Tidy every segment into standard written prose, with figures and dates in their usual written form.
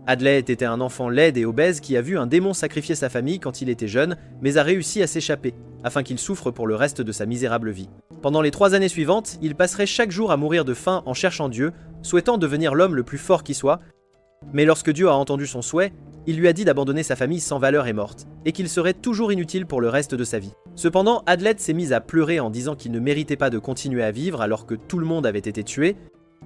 Adlet était un enfant laid et obèse qui a vu un démon sacrifier sa famille quand il était jeune, mais a réussi à s'échapper, afin qu'il souffre pour le reste de sa misérable vie. Pendant les 3 années suivantes, il passerait chaque jour à mourir de faim en cherchant Dieu, souhaitant devenir l'homme le plus fort qui soit, mais lorsque Dieu a entendu son souhait, il lui a dit d'abandonner sa famille sans valeur et morte, et qu'il serait toujours inutile pour le reste de sa vie. Cependant, Adlet s'est mis à pleurer en disant qu'il ne méritait pas de continuer à vivre alors que tout le monde avait été tué,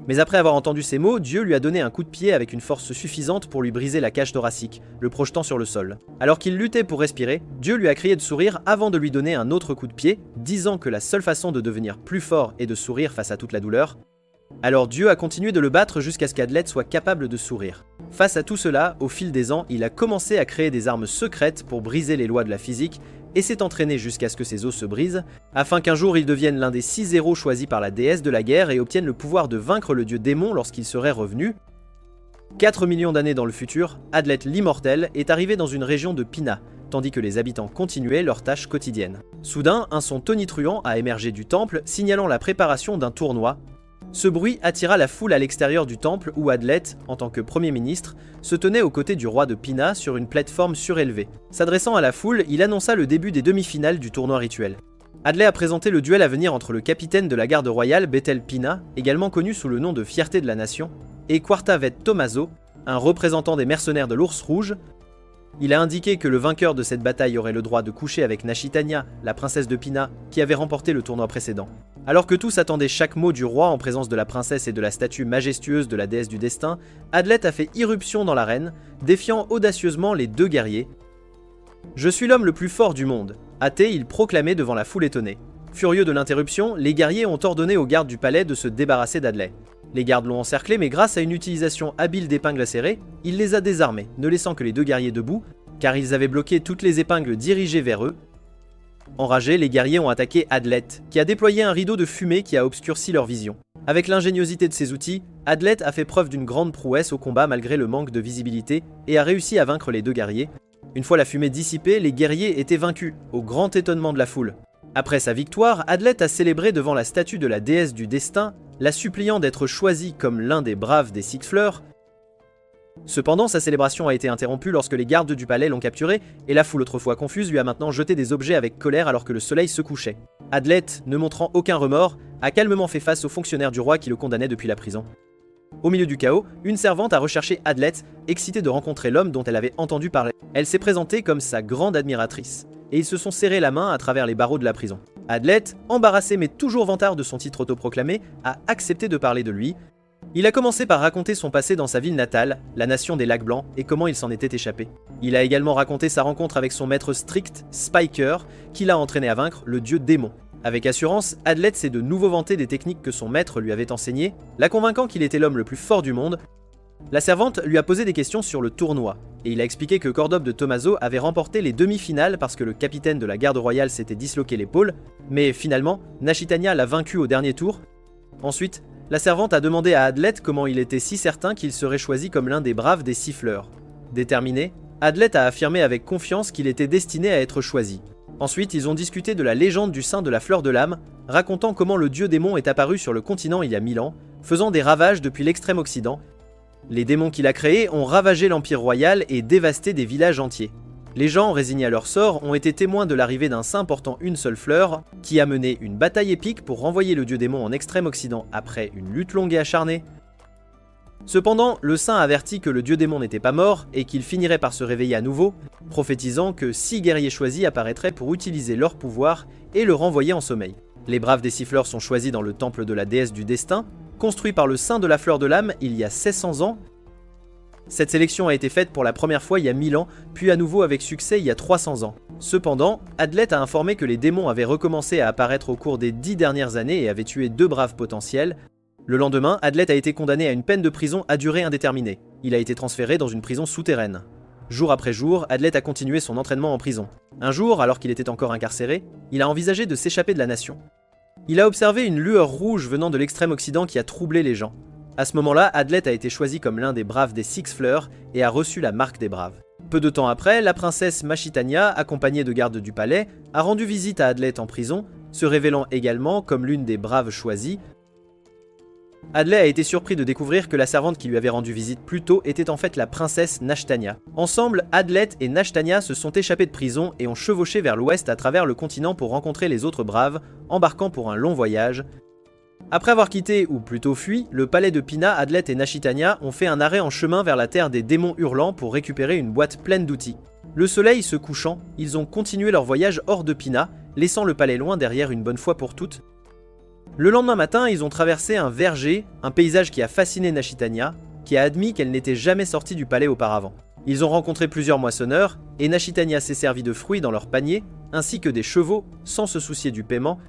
mais après avoir entendu ces mots, Dieu lui a donné un coup de pied avec une force suffisante pour lui briser la cage thoracique, le projetant sur le sol. Alors qu'il luttait pour respirer, Dieu lui a crié de sourire avant de lui donner un autre coup de pied, disant que la seule façon de devenir plus fort est de sourire face à toute la douleur. Alors Dieu a continué de le battre jusqu'à ce qu'Adlet soit capable de sourire. Face à tout cela, au fil des ans, il a commencé à créer des armes secrètes pour briser les lois de la physique et s'est entraîné jusqu'à ce que ses os se brisent, afin qu'un jour il devienne l'un des 6 héros choisis par la déesse de la guerre et obtienne le pouvoir de vaincre le dieu démon lorsqu'il serait revenu. 4 millions d'années dans le futur, Adlet l'immortel est arrivé dans une région de Pina, tandis que les habitants continuaient leurs tâches quotidiennes. Soudain, un son tonitruant a émergé du temple, signalant la préparation d'un tournoi. Ce bruit attira la foule à l'extérieur du temple où Adlet, en tant que premier ministre, se tenait aux côtés du roi de Pina sur une plateforme surélevée. S'adressant à la foule, il annonça le début des demi-finales du tournoi rituel. Adlet a présenté le duel à venir entre le capitaine de la garde royale Bethel Pina, également connu sous le nom de Fierté de la Nation, et Quartavet Tomaso, un représentant des mercenaires de l'Ours Rouge. Il a indiqué que le vainqueur de cette bataille aurait le droit de coucher avec Nashitania, la princesse de Pina, qui avait remporté le tournoi précédent. Alors que tous attendaient chaque mot du roi en présence de la princesse et de la statue majestueuse de la déesse du destin, Adlet a fait irruption dans l'arène, défiant audacieusement les 2 guerriers. « Je suis l'homme le plus fort du monde », a-t-il il proclamé devant la foule étonnée. Furieux de l'interruption, les guerriers ont ordonné aux gardes du palais de se débarrasser d'Adlet. Les gardes l'ont encerclé, mais grâce à une utilisation habile d'épingles acérées, il les a désarmés, ne laissant que les 2 guerriers debout, car ils avaient bloqué toutes les épingles dirigées vers eux. Enragés, les guerriers ont attaqué Adlet, qui a déployé un rideau de fumée qui a obscurci leur vision. Avec l'ingéniosité de ses outils, Adlet a fait preuve d'une grande prouesse au combat malgré le manque de visibilité et a réussi à vaincre les 2 guerriers. Une fois la fumée dissipée, les guerriers étaient vaincus, au grand étonnement de la foule. Après sa victoire, Adlet a célébré devant la statue de la déesse du destin, la suppliant d'être choisi comme l'un des braves des Six Fleurs. Cependant, sa célébration a été interrompue lorsque les gardes du palais l'ont capturé, et la foule autrefois confuse lui a maintenant jeté des objets avec colère alors que le soleil se couchait. Adlet, ne montrant aucun remords, a calmement fait face aux fonctionnaires du roi qui le condamnaient depuis la prison. Au milieu du chaos, une servante a recherché Adlet, excitée de rencontrer l'homme dont elle avait entendu parler. Elle s'est présentée comme sa grande admiratrice, et ils se sont serrés la main à travers les barreaux de la prison. Adlet, embarrassé mais toujours vantard de son titre autoproclamé, a accepté de parler de lui. Il a commencé par raconter son passé dans sa ville natale, la nation des lacs blancs, et comment il s'en était échappé. Il a également raconté sa rencontre avec son maître strict, Spiker, qui l'a entraîné à vaincre le dieu démon. Avec assurance, Adlet s'est de nouveau vanté des techniques que son maître lui avait enseignées, la convainquant qu'il était l'homme le plus fort du monde. La servante lui a posé des questions sur le tournoi, et il a expliqué que Cordobe de Tomaso avait remporté les demi-finales parce que le capitaine de la garde royale s'était disloqué l'épaule, mais finalement, Nashitania l'a vaincu au dernier tour. Ensuite, la servante a demandé à Adlet comment il était si certain qu'il serait choisi comme l'un des braves des siffleurs. Déterminé, Adlet a affirmé avec confiance qu'il était destiné à être choisi. Ensuite, ils ont discuté de la légende du sein de la fleur de l'âme, racontant comment le dieu démon est apparu sur le continent il y a 1000 ans, faisant des ravages depuis l'extrême occident. Les démons qu'il a créés ont ravagé l'Empire royal et dévasté des villages entiers. Les gens, résignés à leur sort, ont été témoins de l'arrivée d'un saint portant une seule fleur, qui a mené une bataille épique pour renvoyer le dieu démon en extrême occident après une lutte longue et acharnée. Cependant, le saint avertit que le dieu démon n'était pas mort et qu'il finirait par se réveiller à nouveau, prophétisant que 6 guerriers choisis apparaîtraient pour utiliser leur pouvoir et le renvoyer en sommeil. Les braves des siffleurs sont choisis dans le temple de la déesse du destin, construit par le saint de la fleur de l'âme il y a 1600 ans. Cette sélection a été faite pour la première fois il y a 1000 ans, puis à nouveau avec succès il y a 300 ans. Cependant, Adlet a informé que les démons avaient recommencé à apparaître au cours des 10 dernières années et avaient tué 2 braves potentiels. Le lendemain, Adlet a été condamné à une peine de prison à durée indéterminée. Il a été transféré dans une prison souterraine. Jour après jour, Adlet a continué son entraînement en prison. Un jour, alors qu'il était encore incarcéré, il a envisagé de s'échapper de la nation. Il a observé une lueur rouge venant de l'extrême occident qui a troublé les gens. À ce moment-là, Adlet a été choisi comme l'un des braves des Six Fleurs et a reçu la marque des braves. Peu de temps après, la princesse Mashitania, accompagnée de gardes du palais, a rendu visite à Adlet en prison, se révélant également comme l'une des braves choisies. Adlai a été surpris de découvrir que la servante qui lui avait rendu visite plus tôt était en fait la princesse Nashtania. Ensemble, Adlet et Nashtania se sont échappés de prison et ont chevauché vers l'ouest à travers le continent pour rencontrer les autres braves, embarquant pour un long voyage. Après avoir quitté, ou plutôt fui, le palais de Pina, Adlet et Nashitania ont fait un arrêt en chemin vers la terre des démons hurlants pour récupérer une boîte pleine d'outils. Le soleil se couchant, ils ont continué leur voyage hors de Pina, laissant le palais loin derrière une bonne fois pour toutes. Le lendemain matin, ils ont traversé un verger, un paysage qui a fasciné Nashitania, qui a admis qu'elle n'était jamais sortie du palais auparavant. Ils ont rencontré plusieurs moissonneurs, et Nashitania s'est servi de fruits dans leur panier, ainsi que des chevaux, sans se soucier du paiement.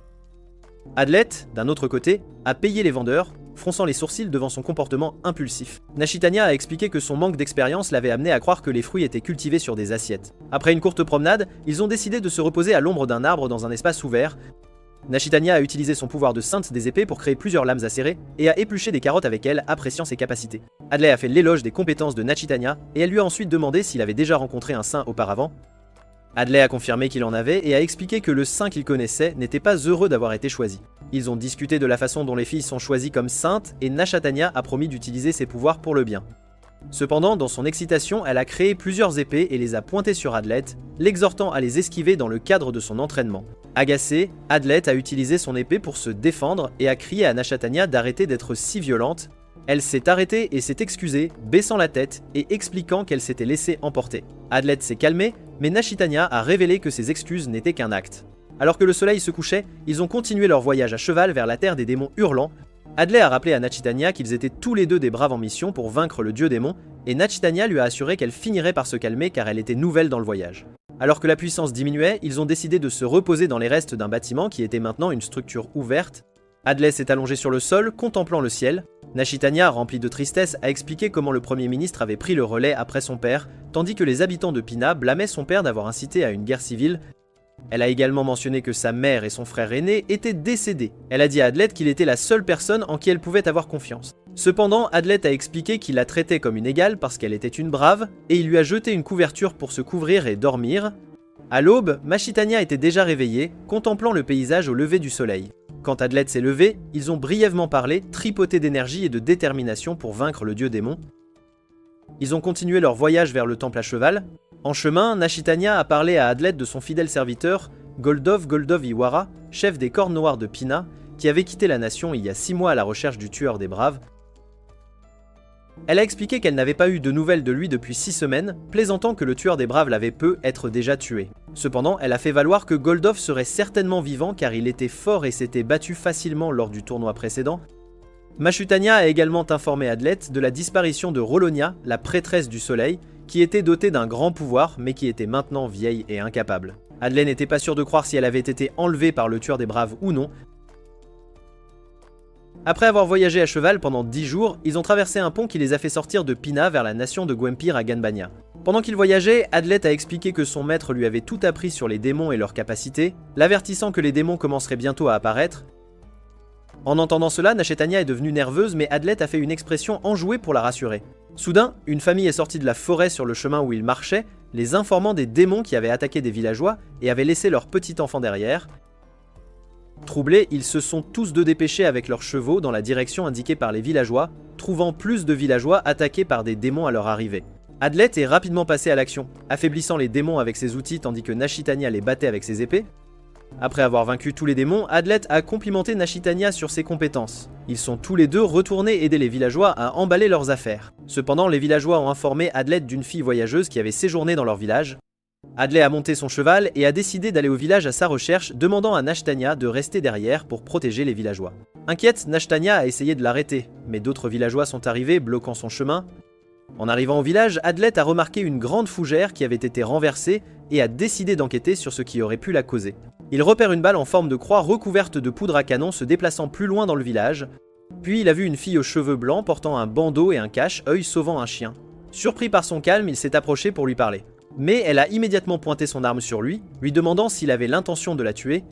Adlet, d'un autre côté, a payé les vendeurs, fronçant les sourcils devant son comportement impulsif. Nashitania a expliqué que son manque d'expérience l'avait amené à croire que les fruits étaient cultivés sur des assiettes. Après une courte promenade, ils ont décidé de se reposer à l'ombre d'un arbre dans un espace ouvert. Nashitania a utilisé son pouvoir de sainte des épées pour créer plusieurs lames acérées et a épluché des carottes avec elles, appréciant ses capacités. Adlai a fait l'éloge des compétences de Nashitania et elle lui a ensuite demandé s'il avait déjà rencontré un saint auparavant. Adlai a confirmé qu'il en avait et a expliqué que le saint qu'il connaissait n'était pas heureux d'avoir été choisi. Ils ont discuté de la façon dont les filles sont choisies comme saintes et Nashitania a promis d'utiliser ses pouvoirs pour le bien. Cependant, dans son excitation, elle a créé plusieurs épées et les a pointées sur Adlet, l'exhortant à les esquiver dans le cadre de son entraînement. Agacé, Adlet a utilisé son épée pour se défendre et a crié à Nashitania d'arrêter d'être si violente. Elle s'est arrêtée et s'est excusée, baissant la tête et expliquant qu'elle s'était laissée emporter. Adlet s'est calmée, mais Nashitania a révélé que ses excuses n'étaient qu'un acte. Alors que le soleil se couchait, ils ont continué leur voyage à cheval vers la terre des démons hurlants. Adlai a rappelé à Nashitania qu'ils étaient tous les deux des braves en mission pour vaincre le dieu démon, et Nashitania lui a assuré qu'elle finirait par se calmer car elle était nouvelle dans le voyage. Alors que la puissance diminuait, ils ont décidé de se reposer dans les restes d'un bâtiment qui était maintenant une structure ouverte. Adlai s'est allongé sur le sol, contemplant le ciel. Nashitania, remplie de tristesse, a expliqué comment le Premier ministre avait pris le relais après son père, tandis que les habitants de Pina blâmaient son père d'avoir incité à une guerre civile. Elle a également mentionné que sa mère et son frère aîné étaient décédés. Elle a dit à Adlet qu'il était la seule personne en qui elle pouvait avoir confiance. Cependant, Adlet a expliqué qu'il la traitait comme une égale parce qu'elle était une brave, et il lui a jeté une couverture pour se couvrir et dormir. À l'aube, Nashitania était déjà réveillée, contemplant le paysage au lever du soleil. Quand Adlet s'est levé, ils ont brièvement parlé, tripotés d'énergie et de détermination pour vaincre le dieu démon. Ils ont continué leur voyage vers le temple à cheval. En chemin, Nashitania a parlé à Adlet de son fidèle serviteur, Goldov Iwara, chef des cornes noires de Pina, qui avait quitté la nation il y a 6 mois à la recherche du tueur des braves. Elle a expliqué qu'elle n'avait pas eu de nouvelles de lui depuis 6 semaines, plaisantant que le tueur des braves l'avait peu être déjà tué. Cependant, elle a fait valoir que Goldov serait certainement vivant car il était fort et s'était battu facilement lors du tournoi précédent. Nashitania a également informé Adlet de la disparition de Rolonia, la prêtresse du soleil, qui était dotée d'un grand pouvoir mais qui était maintenant vieille et incapable. Adlet n'était pas sûr de croire si elle avait été enlevée par le tueur des braves ou non. Après avoir voyagé à cheval pendant 10 jours, ils ont traversé un pont qui les a fait sortir de Pina vers la nation de Gwempir à Ganbania. Pendant qu'ils voyageaient, Adlet a expliqué que son maître lui avait tout appris sur les démons et leurs capacités, l'avertissant que les démons commenceraient bientôt à apparaître. En entendant cela, Nashitania est devenue nerveuse, mais Adlet a fait une expression enjouée pour la rassurer. Soudain, une famille est sortie de la forêt sur le chemin où ils marchaient, les informant des démons qui avaient attaqué des villageois et avaient laissé leur petit enfant derrière. Troublés, ils se sont tous deux dépêchés avec leurs chevaux dans la direction indiquée par les villageois, trouvant plus de villageois attaqués par des démons à leur arrivée. Adlet est rapidement passé à l'action, affaiblissant les démons avec ses outils tandis que Nashitania les battait avec ses épées. Après avoir vaincu tous les démons, Adlet a complimenté Nashitania sur ses compétences. Ils sont tous les deux retournés aider les villageois à emballer leurs affaires. Cependant, les villageois ont informé Adlet d'une fille voyageuse qui avait séjourné dans leur village. Adlet a monté son cheval et a décidé d'aller au village à sa recherche, demandant à Nashitania de rester derrière pour protéger les villageois. Inquiète, Nashitania a essayé de l'arrêter, mais d'autres villageois sont arrivés, bloquant son chemin. En arrivant au village, Adlet a remarqué une grande fougère qui avait été renversée et a décidé d'enquêter sur ce qui aurait pu la causer. Il repère une balle en forme de croix recouverte de poudre à canon se déplaçant plus loin dans le village, puis il a vu une fille aux cheveux blancs portant un bandeau et un cache-œil sauvant un chien. Surpris par son calme, il s'est approché pour lui parler. Mais elle a immédiatement pointé son arme sur lui, lui demandant s'il avait l'intention de la tuer.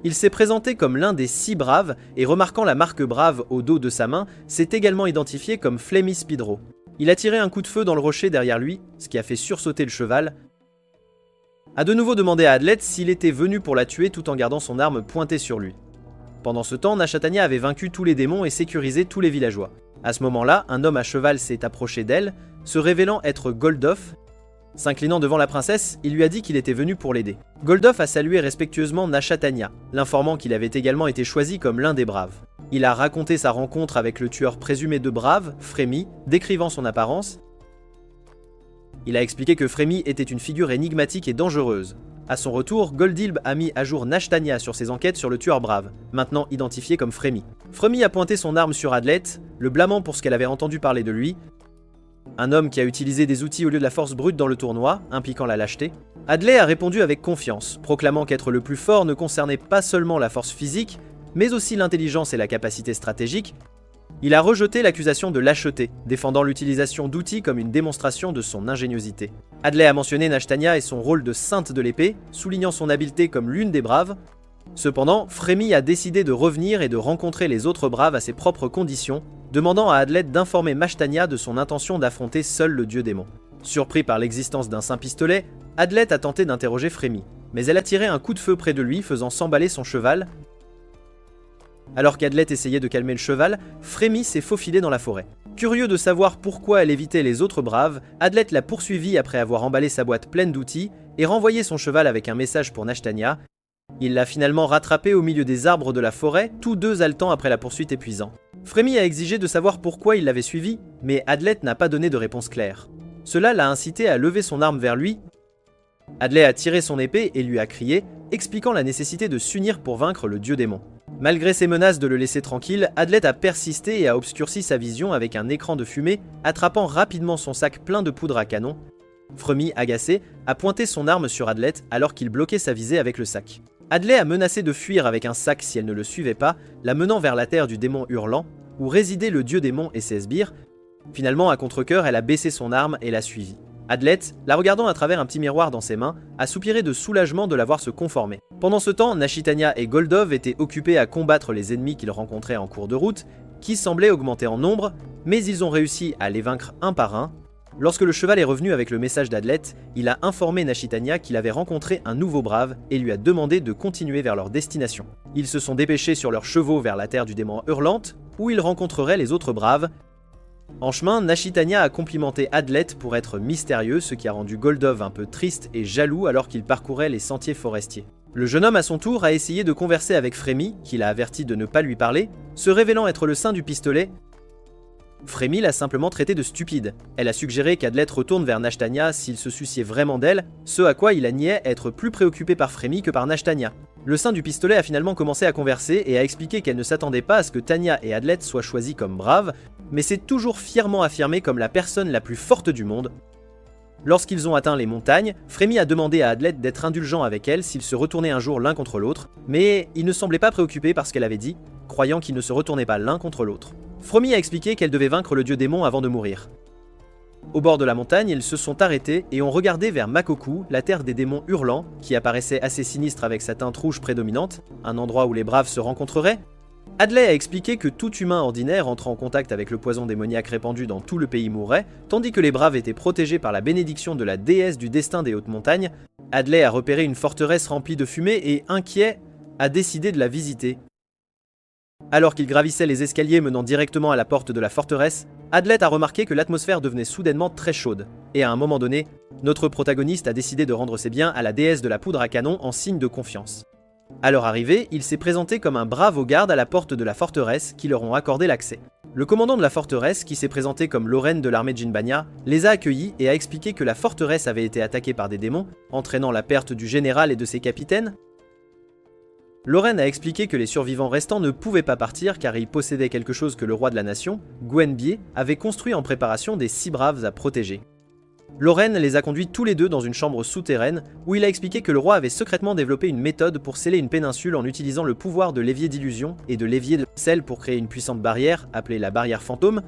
Il s'est présenté comme l'un des 6 braves et remarquant la marque brave au dos de sa main, s'est également identifié comme Flemmy Spidro. Il a tiré un coup de feu dans le rocher derrière lui, ce qui a fait sursauter le cheval. A de nouveau demandé à Adlet s'il était venu pour la tuer tout en gardant son arme pointée sur lui. Pendant ce temps, Nashatanya avait vaincu tous les démons et sécurisé tous les villageois. À ce moment-là, un homme à cheval s'est approché d'elle, se révélant être Goldof. S'inclinant devant la princesse, il lui a dit qu'il était venu pour l'aider. Goldof a salué respectueusement Nashatanya, l'informant qu'il avait également été choisi comme l'un des braves. Il a raconté sa rencontre avec le tueur présumé de braves, Frémy, décrivant son apparence. Il a expliqué que Frémy était une figure énigmatique et dangereuse. À son retour, Goldilb a mis à jour Nashtanya sur ses enquêtes sur le tueur brave, maintenant identifié comme Frémy. Frémy a pointé son arme sur Adlet, le blâmant pour ce qu'elle avait entendu parler de lui. Un homme qui a utilisé des outils au lieu de la force brute dans le tournoi, impliquant la lâcheté. Adley a répondu avec confiance, proclamant qu'être le plus fort ne concernait pas seulement la force physique, mais aussi l'intelligence et la capacité stratégique. Il a rejeté l'accusation de lâcheté, défendant l'utilisation d'outils comme une démonstration de son ingéniosité. Adley a mentionné Nashtanya et son rôle de sainte de l'épée, soulignant son habileté comme l'une des braves. Cependant, Frémy a décidé de revenir et de rencontrer les autres braves à ses propres conditions, demandant à Adlet d'informer Nashtanya de son intention d'affronter seul le dieu démon. Surpris par l'existence d'un saint pistolet, Adlet a tenté d'interroger Frémy, mais elle a tiré un coup de feu près de lui, faisant s'emballer son cheval. Alors qu'Adlet essayait de calmer le cheval, Frémy s'est faufilé dans la forêt. Curieux de savoir pourquoi elle évitait les autres braves, Adlet l'a poursuivi après avoir emballé sa boîte pleine d'outils et renvoyé son cheval avec un message pour Nashtanya. Il l'a finalement rattrapé au milieu des arbres de la forêt, tous deux haletant après la poursuite épuisante. Frémy a exigé de savoir pourquoi il l'avait suivi, mais Adlet n'a pas donné de réponse claire. Cela l'a incité à lever son arme vers lui. Adlet a tiré son épée et lui a crié, expliquant la nécessité de s'unir pour vaincre le dieu démon. Malgré ses menaces de le laisser tranquille, Adlet a persisté et a obscurci sa vision avec un écran de fumée, attrapant rapidement son sac plein de poudre à canon. Frémy, agacé, a pointé son arme sur Adlet alors qu'il bloquait sa visée avec le sac. Adlet a menacé de fuir avec un sac si elle ne le suivait pas, la menant vers la terre du démon hurlant, où résidait le dieu démon et ses sbires. Finalement, à contre-cœur, elle a baissé son arme et l'a suivi. Adlet, la regardant à travers un petit miroir dans ses mains, a soupiré de soulagement de la voir se conformer. Pendant ce temps, Nashtanya et Goldov étaient occupés à combattre les ennemis qu'ils rencontraient en cours de route, qui semblaient augmenter en nombre, mais ils ont réussi à les vaincre un par un. Lorsque le cheval est revenu avec le message d'Adlet, il a informé Nashtanya qu'il avait rencontré un nouveau brave et lui a demandé de continuer vers leur destination. Ils se sont dépêchés sur leurs chevaux vers la terre du démon hurlante, où ils rencontreraient les autres braves. En chemin, Nashtanya a complimenté Adlet pour être mystérieux, ce qui a rendu Goldov un peu triste et jaloux alors qu'il parcourait les sentiers forestiers. Le jeune homme à son tour a essayé de converser avec Frémy, qui l'a averti de ne pas lui parler, se révélant être le saint du pistolet. Frémy l'a simplement traité de stupide. Elle a suggéré qu'Adlet retourne vers Nashtanya s'il se souciait vraiment d'elle, ce à quoi il a nié être plus préoccupé par Frémy que par Nashtanya. Le saint du pistolet a finalement commencé à converser et a expliqué qu'elle ne s'attendait pas à ce que Tanya et Adlet soient choisis comme braves, mais s'est toujours fièrement affirmée comme la personne la plus forte du monde. Lorsqu'ils ont atteint les montagnes, Frémy a demandé à Adlet d'être indulgent avec elle s'ils se retournaient un jour l'un contre l'autre, mais il ne semblait pas préoccupé par ce qu'elle avait dit, croyant qu'ils ne se retournaient pas l'un contre l'autre. Frémy a expliqué qu'elle devait vaincre le dieu démon avant de mourir. Au bord de la montagne, ils se sont arrêtés et ont regardé vers Makoku, la terre des démons hurlants, qui apparaissait assez sinistre avec sa teinte rouge prédominante, un endroit où les braves se rencontreraient. Adley a expliqué que tout humain ordinaire entrant en contact avec le poison démoniaque répandu dans tout le pays mourrait, tandis que les braves étaient protégés par la bénédiction de la déesse du destin des hautes montagnes. Adley a repéré une forteresse remplie de fumée et, inquiet, a décidé de la visiter. Alors qu'il gravissait les escaliers menant directement à la porte de la forteresse, Adlet a remarqué que l'atmosphère devenait soudainement très chaude, et à un moment donné, notre protagoniste a décidé de rendre ses biens à la déesse de la poudre à canon en signe de confiance. À leur arrivée, il s'est présenté comme un brave au garde à la porte de la forteresse qui leur ont accordé l'accès. Le commandant de la forteresse, qui s'est présenté comme Loren de l'armée de Jinbanya, les a accueillis et a expliqué que la forteresse avait été attaquée par des démons, entraînant la perte du général et de ses capitaines. Loren a expliqué que les survivants restants ne pouvaient pas partir car ils possédaient quelque chose que le roi de la nation, Gwenbie, avait construit en préparation des 6 braves à protéger. Loren les a conduits tous les deux dans une chambre souterraine où il a expliqué que le roi avait secrètement développé une méthode pour sceller une péninsule en utilisant le pouvoir de l'évier d'illusion et de l'évier de sel pour créer une puissante barrière, appelée la barrière fantôme.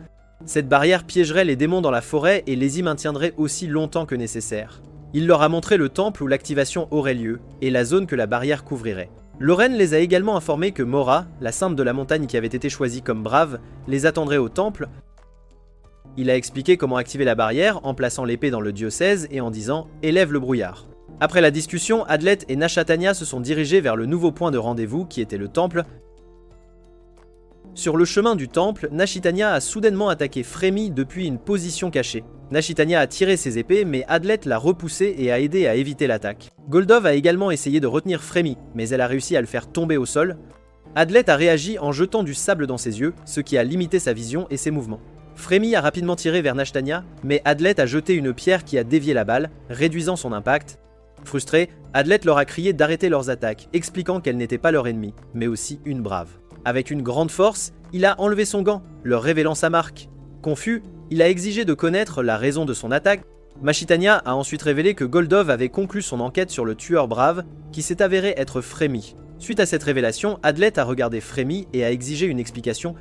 Cette barrière piégerait les démons dans la forêt et les y maintiendrait aussi longtemps que nécessaire. Il leur a montré le temple où l'activation aurait lieu et la zone que la barrière couvrirait. Loren les a également informés que Mora, la sainte de la montagne qui avait été choisie comme brave, les attendrait au temple. Il a expliqué comment activer la barrière en plaçant l'épée dans le diocèse et en disant « Élève le brouillard ». Après la discussion, Adlet et Nashatanya se sont dirigés vers le nouveau point de rendez-vous qui était le temple. Sur le chemin du temple, Nashitania a soudainement attaqué Frémy depuis une position cachée. Nashitania a tiré ses épées, mais Adlet l'a repoussé et a aidé à éviter l'attaque. Goldov a également essayé de retenir Frémy, mais elle a réussi à le faire tomber au sol. Adlet a réagi en jetant du sable dans ses yeux, ce qui a limité sa vision et ses mouvements. Frémy a rapidement tiré vers Nashitania, mais Adlet a jeté une pierre qui a dévié la balle, réduisant son impact. Frustré, Adlet leur a crié d'arrêter leurs attaques, expliquant qu'elle n'était pas leur ennemie, mais aussi une brave. Avec une grande force, il a enlevé son gant, leur révélant sa marque. Confus, il a exigé de connaître la raison de son attaque. Nashitania a ensuite révélé que Goldov avait conclu son enquête sur le tueur brave, qui s'est avéré être Frémy. Suite à cette révélation, Adlet a regardé Frémy et a exigé une explication.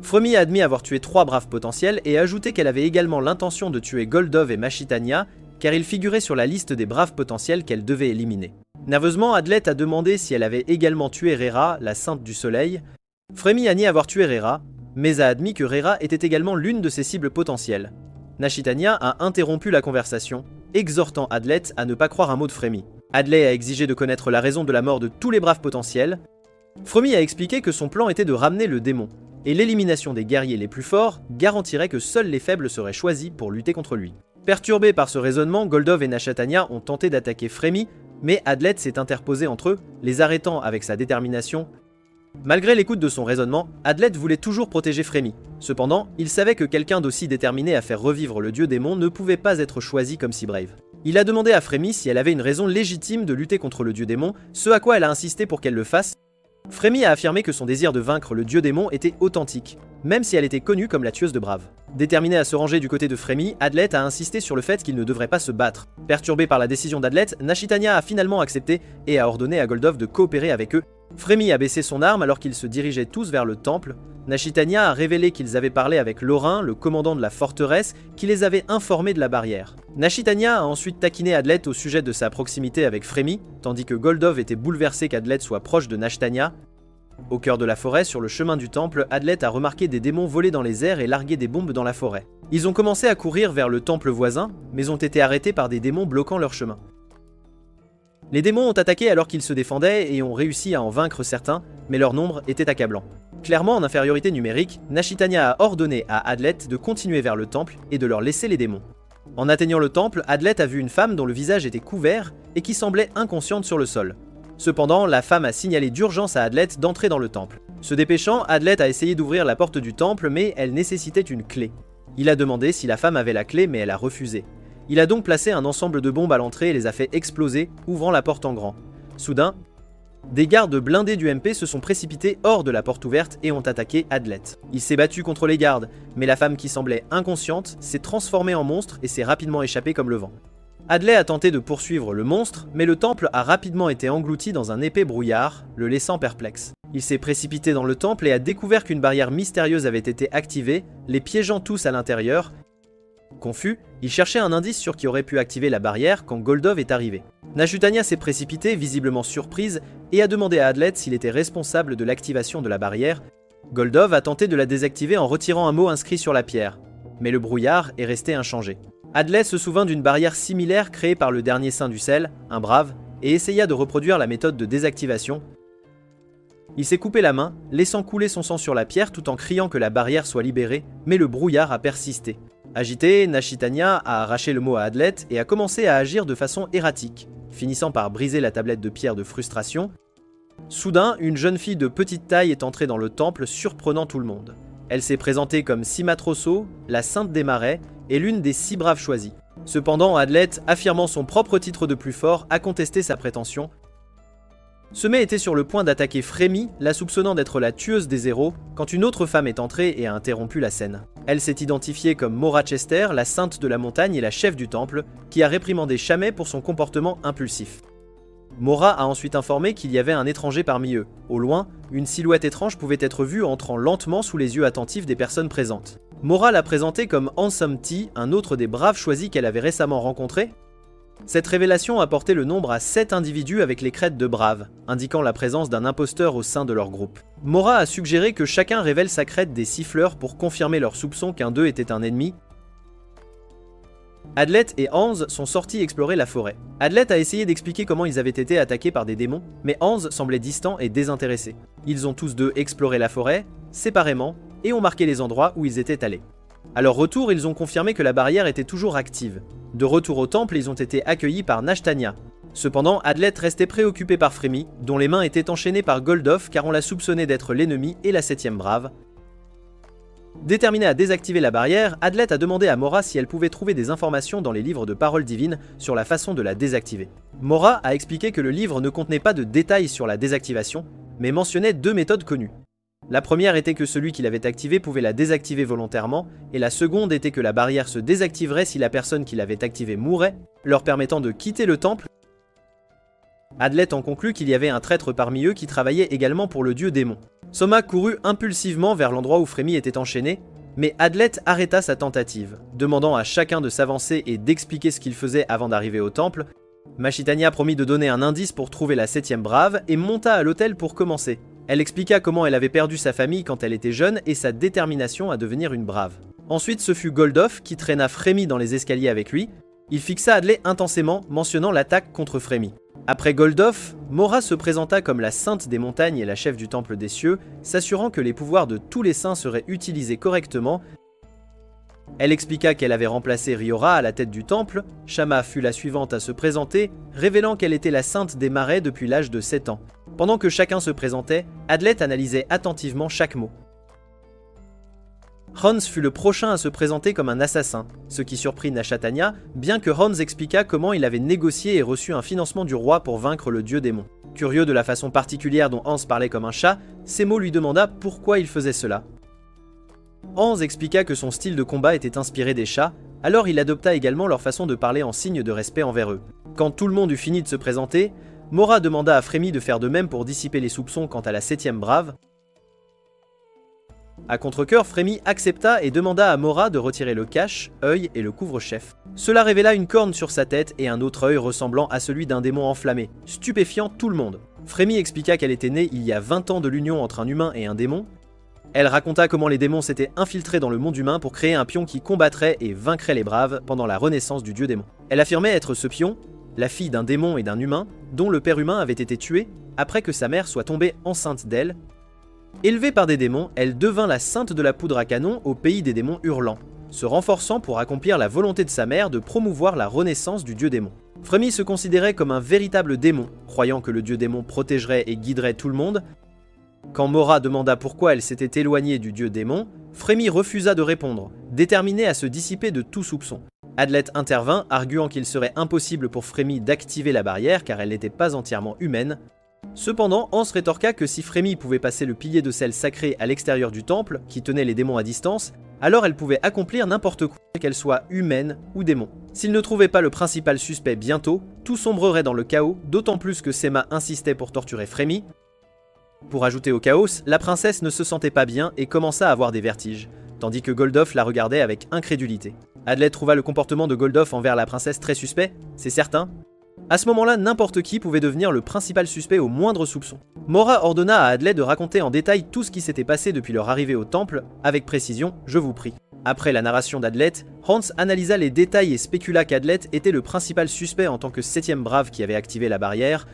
Frémy a admis avoir tué 3 braves potentiels et a ajouté qu'elle avait également l'intention de tuer Goldov et Nashitania, car ils figuraient sur la liste des braves potentiels qu'elle devait éliminer. Nerveusement, Adlet a demandé si elle avait également tué Rera, la sainte du soleil. Frémy a nié avoir tué Rera, mais a admis que Rera était également l'une de ses cibles potentielles. Nashitania a interrompu la conversation, exhortant Adlet à ne pas croire un mot de Frémy. Adlet a exigé de connaître la raison de la mort de tous les braves potentiels. Frémy a expliqué que son plan était de ramener le démon, et l'élimination des guerriers les plus forts garantirait que seuls les faibles seraient choisis pour lutter contre lui. Perturbés par ce raisonnement, Goldov et Nashitania ont tenté d'attaquer Frémy, mais Adlet s'est interposé entre eux, les arrêtant avec sa détermination. Malgré l'écoute de son raisonnement, Adlet voulait toujours protéger Frémy. Cependant, il savait que quelqu'un d'aussi déterminé à faire revivre le dieu démon ne pouvait pas être choisi comme si brave. Il a demandé à Frémy si elle avait une raison légitime de lutter contre le dieu démon, ce à quoi elle a insisté pour qu'elle le fasse. Frémy a affirmé que son désir de vaincre le dieu démon était authentique, même si elle était connue comme la tueuse de braves. Déterminé à se ranger du côté de Frémy, Adlet a insisté sur le fait qu'il ne devrait pas se battre. Perturbé par la décision d'Adlet, Nashitania a finalement accepté et a ordonné à Goldov de coopérer avec eux. Frémy a baissé son arme alors qu'ils se dirigeaient tous vers le temple. Nashitania a révélé qu'ils avaient parlé avec Lorin, le commandant de la forteresse, qui les avait informés de la barrière. Nashitania a ensuite taquiné Adlet au sujet de sa proximité avec Frémy, tandis que Goldov était bouleversé qu'Adlet soit proche de Nashitania. Au cœur de la forêt, sur le chemin du temple, Adlet a remarqué des démons voler dans les airs et larguer des bombes dans la forêt. Ils ont commencé à courir vers le temple voisin, mais ont été arrêtés par des démons bloquant leur chemin. Les démons ont attaqué alors qu'ils se défendaient et ont réussi à en vaincre certains, mais leur nombre était accablant. Clairement en infériorité numérique, Nashitania a ordonné à Adlet de continuer vers le temple et de leur laisser les démons. En atteignant le temple, Adlet a vu une femme dont le visage était couvert et qui semblait inconsciente sur le sol. Cependant, la femme a signalé d'urgence à Adlet d'entrer dans le temple. Se dépêchant, Adlet a essayé d'ouvrir la porte du temple, mais elle nécessitait une clé. Il a demandé si la femme avait la clé, mais elle a refusé. Il a donc placé un ensemble de bombes à l'entrée et les a fait exploser, ouvrant la porte en grand. Soudain, des gardes blindés du MP se sont précipités hors de la porte ouverte et ont attaqué Adlet. Il s'est battu contre les gardes, mais la femme qui semblait inconsciente s'est transformée en monstre et s'est rapidement échappée comme le vent. Adlet a tenté de poursuivre le monstre, mais le temple a rapidement été englouti dans un épais brouillard, le laissant perplexe. Il s'est précipité dans le temple et a découvert qu'une barrière mystérieuse avait été activée, les piégeant tous à l'intérieur. Confus, il cherchait un indice sur qui aurait pu activer la barrière quand Goldov est arrivé. Nashitania s'est précipitée, visiblement surprise, et a demandé à Adlet s'il était responsable de l'activation de la barrière. Goldov a tenté de la désactiver en retirant un mot inscrit sur la pierre, mais le brouillard est resté inchangé. Adlet se souvint d'une barrière similaire créée par le dernier saint du sel, un brave, et essaya de reproduire la méthode de désactivation. Il s'est coupé la main, laissant couler son sang sur la pierre tout en criant que la barrière soit libérée, mais le brouillard a persisté. Agité, Nashitania a arraché le mot à Adlet et a commencé à agir de façon erratique, finissant par briser la tablette de pierre de frustration. Soudain, une jeune fille de petite taille est entrée dans le temple, surprenant tout le monde. Elle s'est présentée comme Simatroso, la sainte des marais, et l'une des 6 braves choisies. Cependant, Adlet, affirmant son propre titre de plus fort, a contesté sa prétention. Semé était sur le point d'attaquer Frémy, la soupçonnant d'être la tueuse des héros, quand une autre femme est entrée et a interrompu la scène. Elle s'est identifiée comme Mora Chester, la sainte de la montagne et la chef du temple, qui a réprimandé Shammai pour son comportement impulsif. Mora a ensuite informé qu'il y avait un étranger parmi eux. Au loin, une silhouette étrange pouvait être vue entrant lentement sous les yeux attentifs des personnes présentes. Mora l'a présenté comme Handsome T, un autre des braves choisis qu'elle avait récemment rencontrés. Cette révélation a porté le nombre à 7 individus avec les crêtes de braves, indiquant la présence d'un imposteur au sein de leur groupe. Mora a suggéré que chacun révèle sa crête des siffleurs pour confirmer leur soupçon qu'un d'eux était un ennemi. Adlet et Hans sont sortis explorer la forêt. Adlet a essayé d'expliquer comment ils avaient été attaqués par des démons, mais Hans semblait distant et désintéressé. Ils ont tous deux exploré la forêt, séparément, et ont marqué les endroits où ils étaient allés. À leur retour, ils ont confirmé que la barrière était toujours active. De retour au temple, ils ont été accueillis par Nashtania. Cependant, Adlet restait préoccupé par Frémy, dont les mains étaient enchaînées par Goldof car on l'a soupçonné d'être l'ennemi et la 7ème brave. Déterminé à désactiver la barrière, Adlet a demandé à Mora si elle pouvait trouver des informations dans les livres de paroles divines sur la façon de la désactiver. Mora a expliqué que le livre ne contenait pas de détails sur la désactivation, mais mentionnait 2 méthodes connues. La première était que celui qui l'avait activée pouvait la désactiver volontairement, et la seconde était que la barrière se désactiverait si la personne qui l'avait activée mourait, leur permettant de quitter le temple. Adlet en conclut qu'il y avait un traître parmi eux qui travaillait également pour le dieu démon. Soma courut impulsivement vers l'endroit où Frémy était enchaîné, mais Adlet arrêta sa tentative, demandant à chacun de s'avancer et d'expliquer ce qu'il faisait avant d'arriver au temple. Mashitania promit de donner un indice pour trouver la 7ème brave et monta à l'autel pour commencer. Elle expliqua comment elle avait perdu sa famille quand elle était jeune et sa détermination à devenir une brave. Ensuite, ce fut Goldof qui traîna Frémy dans les escaliers avec lui. Il fixa Adlet intensément, mentionnant l'attaque contre Frémy. Après Goldof, Mora se présenta comme la sainte des montagnes et la chef du temple des cieux, s'assurant que les pouvoirs de tous les saints seraient utilisés correctement. Elle expliqua qu'elle avait remplacé Riora à la tête du temple. Shama fut la suivante à se présenter, révélant qu'elle était la sainte des marais depuis l'âge de 7 ans. Pendant que chacun se présentait, Adlet analysait attentivement chaque mot. Hans fut le prochain à se présenter comme un assassin, ce qui surprit Nashtania, bien que Hans expliqua comment il avait négocié et reçu un financement du roi pour vaincre le dieu démon. Curieux de la façon particulière dont Hans parlait comme un chat, Semo lui demanda pourquoi il faisait cela. Hans expliqua que son style de combat était inspiré des chats, alors il adopta également leur façon de parler en signe de respect envers eux. Quand tout le monde eut fini de se présenter, Mora demanda à Frémy de faire de même pour dissiper les soupçons quant à la 7ème brave. À contre-cœur, Frémy accepta et demanda à Mora de retirer le cache, œil et le couvre-chef. Cela révéla une corne sur sa tête et un autre œil ressemblant à celui d'un démon enflammé, stupéfiant tout le monde. Frémy expliqua qu'elle était née il y a 20 ans de l'union entre un humain et un démon. Elle raconta comment les démons s'étaient infiltrés dans le monde humain pour créer un pion qui combattrait et vaincrait les braves pendant la renaissance du dieu démon. Elle affirmait être ce pion, la fille d'un démon et d'un humain, dont le père humain avait été tué après que sa mère soit tombée enceinte d'elle. Élevée par des démons, elle devint la sainte de la poudre à canon au pays des démons hurlants, se renforçant pour accomplir la volonté de sa mère de promouvoir la renaissance du dieu démon. Frémy se considérait comme un véritable démon, croyant que le dieu démon protégerait et guiderait tout le monde. Quand Mora demanda pourquoi elle s'était éloignée du dieu démon, Frémy refusa de répondre, déterminée à se dissiper de tout soupçon. Adlet intervint, arguant qu'il serait impossible pour Frémy d'activer la barrière car elle n'était pas entièrement humaine. Cependant, Hans rétorqua que si Frémy pouvait passer le pilier de sel sacré à l'extérieur du temple, qui tenait les démons à distance, alors elle pouvait accomplir n'importe quoi, qu'elle soit humaine ou démon. S'il ne trouvait pas le principal suspect bientôt, tout sombrerait dans le chaos, d'autant plus que Sema insistait pour torturer Frémy. Pour ajouter au chaos, la princesse ne se sentait pas bien et commença à avoir des vertiges, tandis que Goldof la regardait avec incrédulité. Adlet trouva le comportement de Goldof envers la princesse très suspect, c'est certain. À ce moment-là, n'importe qui pouvait devenir le principal suspect au moindre soupçon. Mora ordonna à Adlet de raconter en détail tout ce qui s'était passé depuis leur arrivée au temple, avec précision, je vous prie. Après la narration d'Adlet, Hans analysa les détails et spécula qu'Adlet était le principal suspect en tant que 7ème brave qui avait activé la barrière.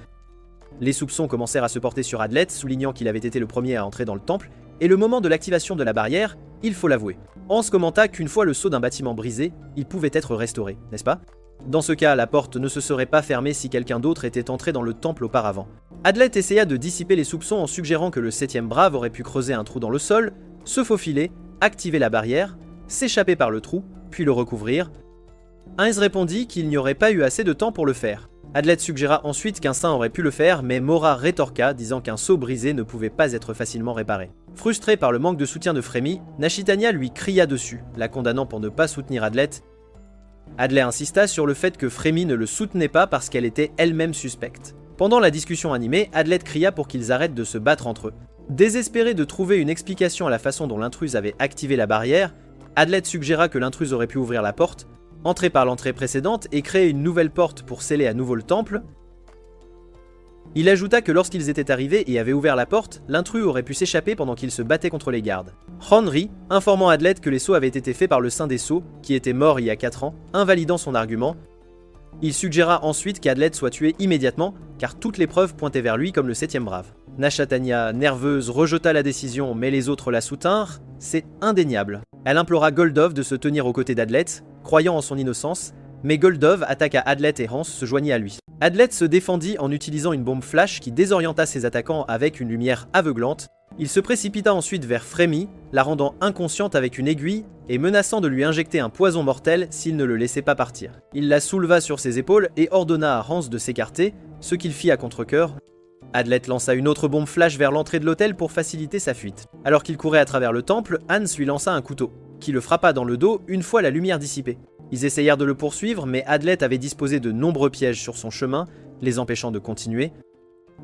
Les soupçons commencèrent à se porter sur Adlet, soulignant qu'il avait été le premier à entrer dans le temple, et le moment de l'activation de la barrière, il faut l'avouer. Hans commenta qu'une fois le sceau d'un bâtiment brisé, il pouvait être restauré, n'est-ce pas? Dans ce cas, la porte ne se serait pas fermée si quelqu'un d'autre était entré dans le temple auparavant. Adlet essaya de dissiper les soupçons en suggérant que le 7ème brave aurait pu creuser un trou dans le sol, se faufiler, activer la barrière, s'échapper par le trou, puis le recouvrir. Heinz répondit qu'il n'y aurait pas eu assez de temps pour le faire. Adlet suggéra ensuite qu'un saint aurait pu le faire, mais Mora rétorqua, disant qu'un sceau brisé ne pouvait pas être facilement réparé. Frustré par le manque de soutien de Frémy, Nashitania lui cria dessus, la condamnant pour ne pas soutenir Adlet. Adlet insista sur le fait que Frémy ne le soutenait pas parce qu'elle était elle-même suspecte. Pendant la discussion animée, Adlet cria pour qu'ils arrêtent de se battre entre eux. Désespéré de trouver une explication à la façon dont l'intruse avait activé la barrière, Adlet suggéra que l'intruse aurait pu ouvrir la porte, entrer par l'entrée précédente et créer une nouvelle porte pour sceller à nouveau le temple. Il ajouta que lorsqu'ils étaient arrivés et avaient ouvert la porte, l'intrus aurait pu s'échapper pendant qu'il se battait contre les gardes. Ron rit, informant Adlet que les sceaux avaient été faits par le Saint des Sceaux, qui était mort il y a 4 ans, invalidant son argument. Il suggéra ensuite qu'Adlet soit tué immédiatement, car toutes les preuves pointaient vers lui comme le 7e brave. Nashatanya, nerveuse, rejeta la décision, mais les autres la soutinrent. C'est indéniable. Elle implora Goldov de se tenir aux côtés d'Adlet, croyant en son innocence, mais Goldov attaqua Adlet et Hans se joignit à lui. Adlet se défendit en utilisant une bombe flash qui désorienta ses attaquants avec une lumière aveuglante. Il se précipita ensuite vers Frémy, la rendant inconsciente avec une aiguille et menaçant de lui injecter un poison mortel s'il ne le laissait pas partir. Il la souleva sur ses épaules et ordonna à Hans de s'écarter, ce qu'il fit à contre-cœur. Adlet lança une autre bombe flash vers l'entrée de l'hôtel pour faciliter sa fuite. Alors qu'il courait à travers le temple, Hans lui lança un couteau, qui le frappa dans le dos une fois la lumière dissipée. Ils essayèrent de le poursuivre, mais Adlet avait disposé de nombreux pièges sur son chemin, les empêchant de continuer.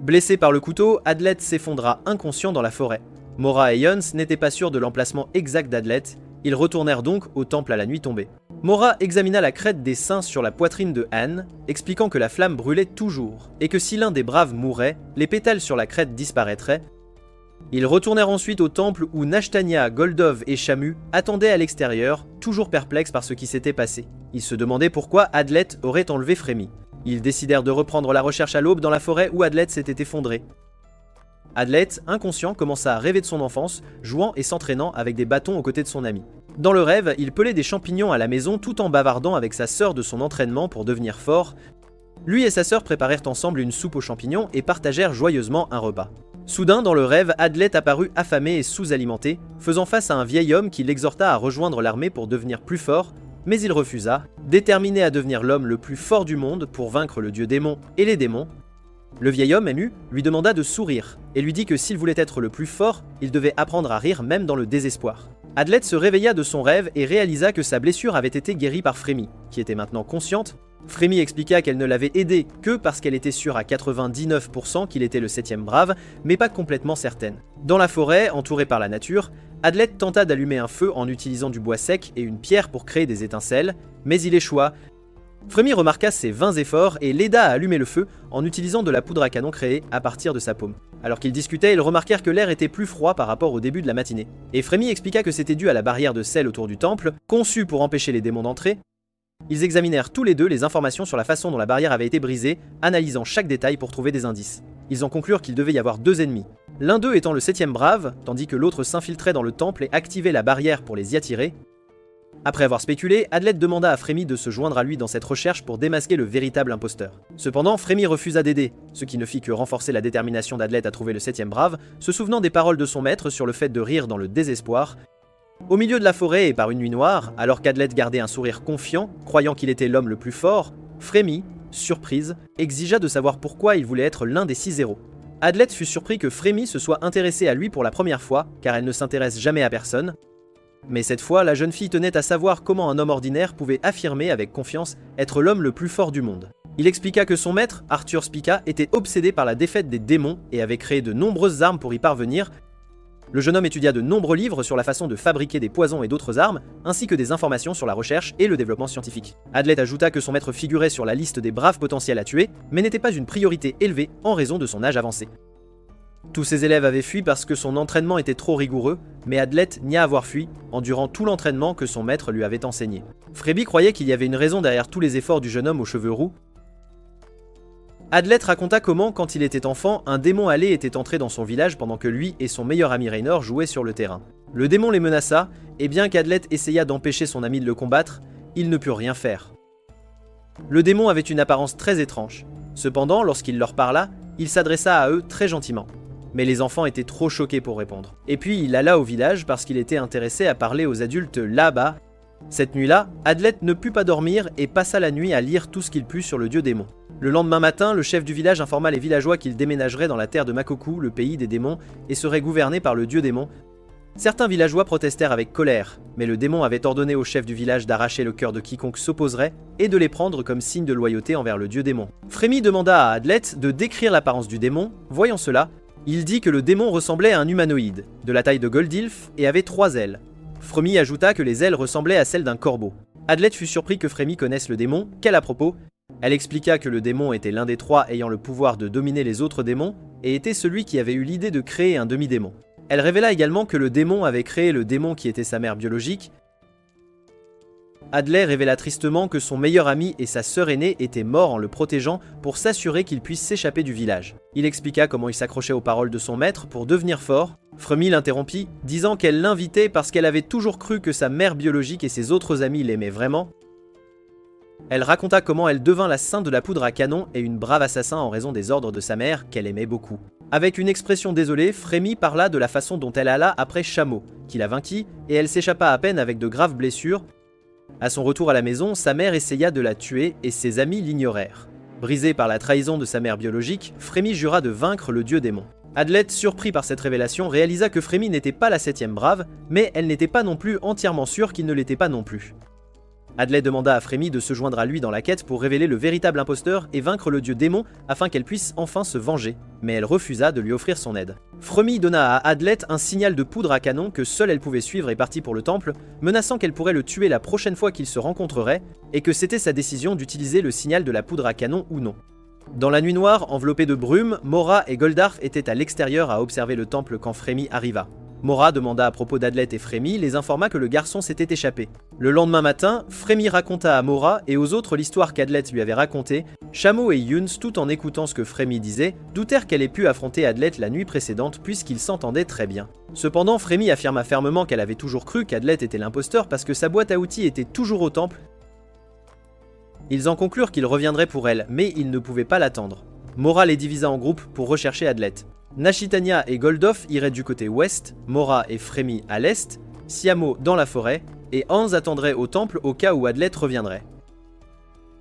Blessé par le couteau, Adlet s'effondra inconscient dans la forêt. Mora et Jöns n'étaient pas sûrs de l'emplacement exact d'Adlet, ils retournèrent donc au temple à la nuit tombée. Mora examina la crête des saints sur la poitrine de Anne, expliquant que la flamme brûlait toujours, et que si l'un des braves mourait, les pétales sur la crête disparaîtraient. Ils retournèrent ensuite au temple où Nashtania, Goldov et Shamu attendaient à l'extérieur, toujours perplexes par ce qui s'était passé. Ils se demandaient pourquoi Adlet aurait enlevé Frémy. Ils décidèrent de reprendre la recherche à l'aube dans la forêt où Adlet s'était effondré. Adlet, inconscient, commença à rêver de son enfance, jouant et s'entraînant avec des bâtons aux côtés de son ami. Dans le rêve, il pelait des champignons à la maison tout en bavardant avec sa sœur de son entraînement pour devenir fort. Lui et sa sœur préparèrent ensemble une soupe aux champignons et partagèrent joyeusement un repas. Soudain, dans le rêve, Adlet apparut affamé et sous-alimenté, faisant face à un vieil homme qui l'exhorta à rejoindre l'armée pour devenir plus fort, mais il refusa, déterminé à devenir l'homme le plus fort du monde pour vaincre le dieu démon et les démons. Le vieil homme, ému, lui demanda de sourire, et lui dit que s'il voulait être le plus fort, il devait apprendre à rire même dans le désespoir. Adlet se réveilla de son rêve et réalisa que sa blessure avait été guérie par Frémy, qui était maintenant consciente. Frémy expliqua qu'elle ne l'avait aidé que parce qu'elle était sûre à 99% qu'il était le 7e brave, mais pas complètement certaine. Dans la forêt, entourée par la nature, Adlet tenta d'allumer un feu en utilisant du bois sec et une pierre pour créer des étincelles, mais il échoua. Frémy remarqua ses vains efforts et l'aida à allumer le feu en utilisant de la poudre à canon créée à partir de sa paume. Alors qu'ils discutaient, ils remarquèrent que l'air était plus froid par rapport au début de la matinée. Et Frémy expliqua que c'était dû à la barrière de sel autour du temple, conçue pour empêcher les démons d'entrer. Ils examinèrent tous les deux les informations sur la façon dont la barrière avait été brisée, analysant chaque détail pour trouver des indices. Ils en conclurent qu'il devait y avoir 2 ennemis. L'un d'eux étant le 7e brave, tandis que l'autre s'infiltrait dans le temple et activait la barrière pour les y attirer. Après avoir spéculé, Adlet demanda à Frémy de se joindre à lui dans cette recherche pour démasquer le véritable imposteur. Cependant, Frémy refusa d'aider, ce qui ne fit que renforcer la détermination d'Adlet à trouver le 7e brave, se souvenant des paroles de son maître sur le fait de rire dans le désespoir. Au milieu de la forêt et par une nuit noire, alors qu'Adlet gardait un sourire confiant, croyant qu'il était l'homme le plus fort, Frémy, surprise, exigea de savoir pourquoi il voulait être l'un des 6 héros. Adlet fut surpris que Frémy se soit intéressée à lui pour la première fois, car elle ne s'intéresse jamais à personne. Mais cette fois, la jeune fille tenait à savoir comment un homme ordinaire pouvait affirmer avec confiance être l'homme le plus fort du monde. Il expliqua que son maître, Arthur Spica, était obsédé par la défaite des démons et avait créé de nombreuses armes pour y parvenir. Le jeune homme étudia de nombreux livres sur la façon de fabriquer des poisons et d'autres armes, ainsi que des informations sur la recherche et le développement scientifique. Adlet ajouta que son maître figurait sur la liste des braves potentiels à tuer, mais n'était pas une priorité élevée en raison de son âge avancé. Tous ses élèves avaient fui parce que son entraînement était trop rigoureux, mais Adlet nia avoir fui, endurant tout l'entraînement que son maître lui avait enseigné. Fréby croyait qu'il y avait une raison derrière tous les efforts du jeune homme aux cheveux roux. Adlet raconta comment, quand il était enfant, un démon alé était entré dans son village pendant que lui et son meilleur ami Raynor jouaient sur le terrain. Le démon les menaça, et bien qu'Adlet essaya d'empêcher son ami de le combattre, ils ne purent rien faire. Le démon avait une apparence très étrange. Cependant, lorsqu'il leur parla, il s'adressa à eux très gentiment. Mais les enfants étaient trop choqués pour répondre. Et puis il alla au village parce qu'il était intéressé à parler aux adultes là-bas. Cette nuit-là, Adlet ne put pas dormir et passa la nuit à lire tout ce qu'il put sur le dieu démon. Le lendemain matin, le chef du village informa les villageois qu'il déménagerait dans la terre de Makoku, le pays des démons, et serait gouverné par le dieu démon. Certains villageois protestèrent avec colère, mais le démon avait ordonné au chef du village d'arracher le cœur de quiconque s'opposerait et de les prendre comme signe de loyauté envers le dieu démon. Frémy demanda à Adlet de décrire l'apparence du démon. Voyant cela, il dit que le démon ressemblait à un humanoïde, de la taille de Goldilf, et avait 3 ailes. Frémy ajouta que les ailes ressemblaient à celles d'un corbeau. Adlet fut surpris que Frémy connaisse le démon, quel à propos. Elle expliqua que le démon était l'un des trois ayant le pouvoir de dominer les autres démons, et était celui qui avait eu l'idée de créer un demi-démon. Elle révéla également que le démon avait créé le démon qui était sa mère biologique. Adley révéla tristement que son meilleur ami et sa sœur aînée étaient morts en le protégeant pour s'assurer qu'il puisse s'échapper du village. Il expliqua comment il s'accrochait aux paroles de son maître pour devenir fort. Fremy l'interrompit, disant qu'elle l'invitait parce qu'elle avait toujours cru que sa mère biologique et ses autres amis l'aimaient vraiment. Elle raconta comment elle devint la sainte de la poudre à canon et une brave assassin en raison des ordres de sa mère, qu'elle aimait beaucoup. Avec une expression désolée, Fremy parla de la façon dont elle alla après Chameau, qui la vainquit, et elle s'échappa à peine avec de graves blessures. À son retour à la maison, sa mère essaya de la tuer et ses amis l'ignorèrent. Brisé par la trahison de sa mère biologique, Fremy jura de vaincre le dieu démon. Adlet, surpris par cette révélation, réalisa que Fremy n'était pas la 7e brave, mais elle n'était pas non plus entièrement sûre qu'il ne l'était pas non plus. Adley demanda à Fremy de se joindre à lui dans la quête pour révéler le véritable imposteur et vaincre le dieu démon afin qu'elle puisse enfin se venger, mais elle refusa de lui offrir son aide. Fremy donna à Adlet un signal de poudre à canon que seule elle pouvait suivre et partit pour le temple, menaçant qu'elle pourrait le tuer la prochaine fois qu'ils se rencontreraient, et que c'était sa décision d'utiliser le signal de la poudre à canon ou non. Dans la nuit noire, enveloppée de brume, Mora et Goldarf étaient à l'extérieur à observer le temple quand Fremy arriva. Mora demanda à propos d'Adlet et Fremy, les informa que le garçon s'était échappé. Le lendemain matin, Fremy raconta à Mora et aux autres l'histoire qu'Adlet lui avait racontée. Chameau et Yuns, tout en écoutant ce que Fremy disait, doutèrent qu'elle ait pu affronter Adlet la nuit précédente puisqu'ils s'entendaient très bien. Cependant, Fremy affirma fermement qu'elle avait toujours cru qu'Adlet était l'imposteur parce que sa boîte à outils était toujours au temple. Ils en conclurent qu'il reviendrait pour elle, mais ils ne pouvaient pas l'attendre. Mora les divisa en groupes pour rechercher Adlet. Nashitania et Goldof iraient du côté ouest, Mora et Fremy à l'est, Siamo dans la forêt, et Hans attendrait au temple au cas où Adlet reviendrait.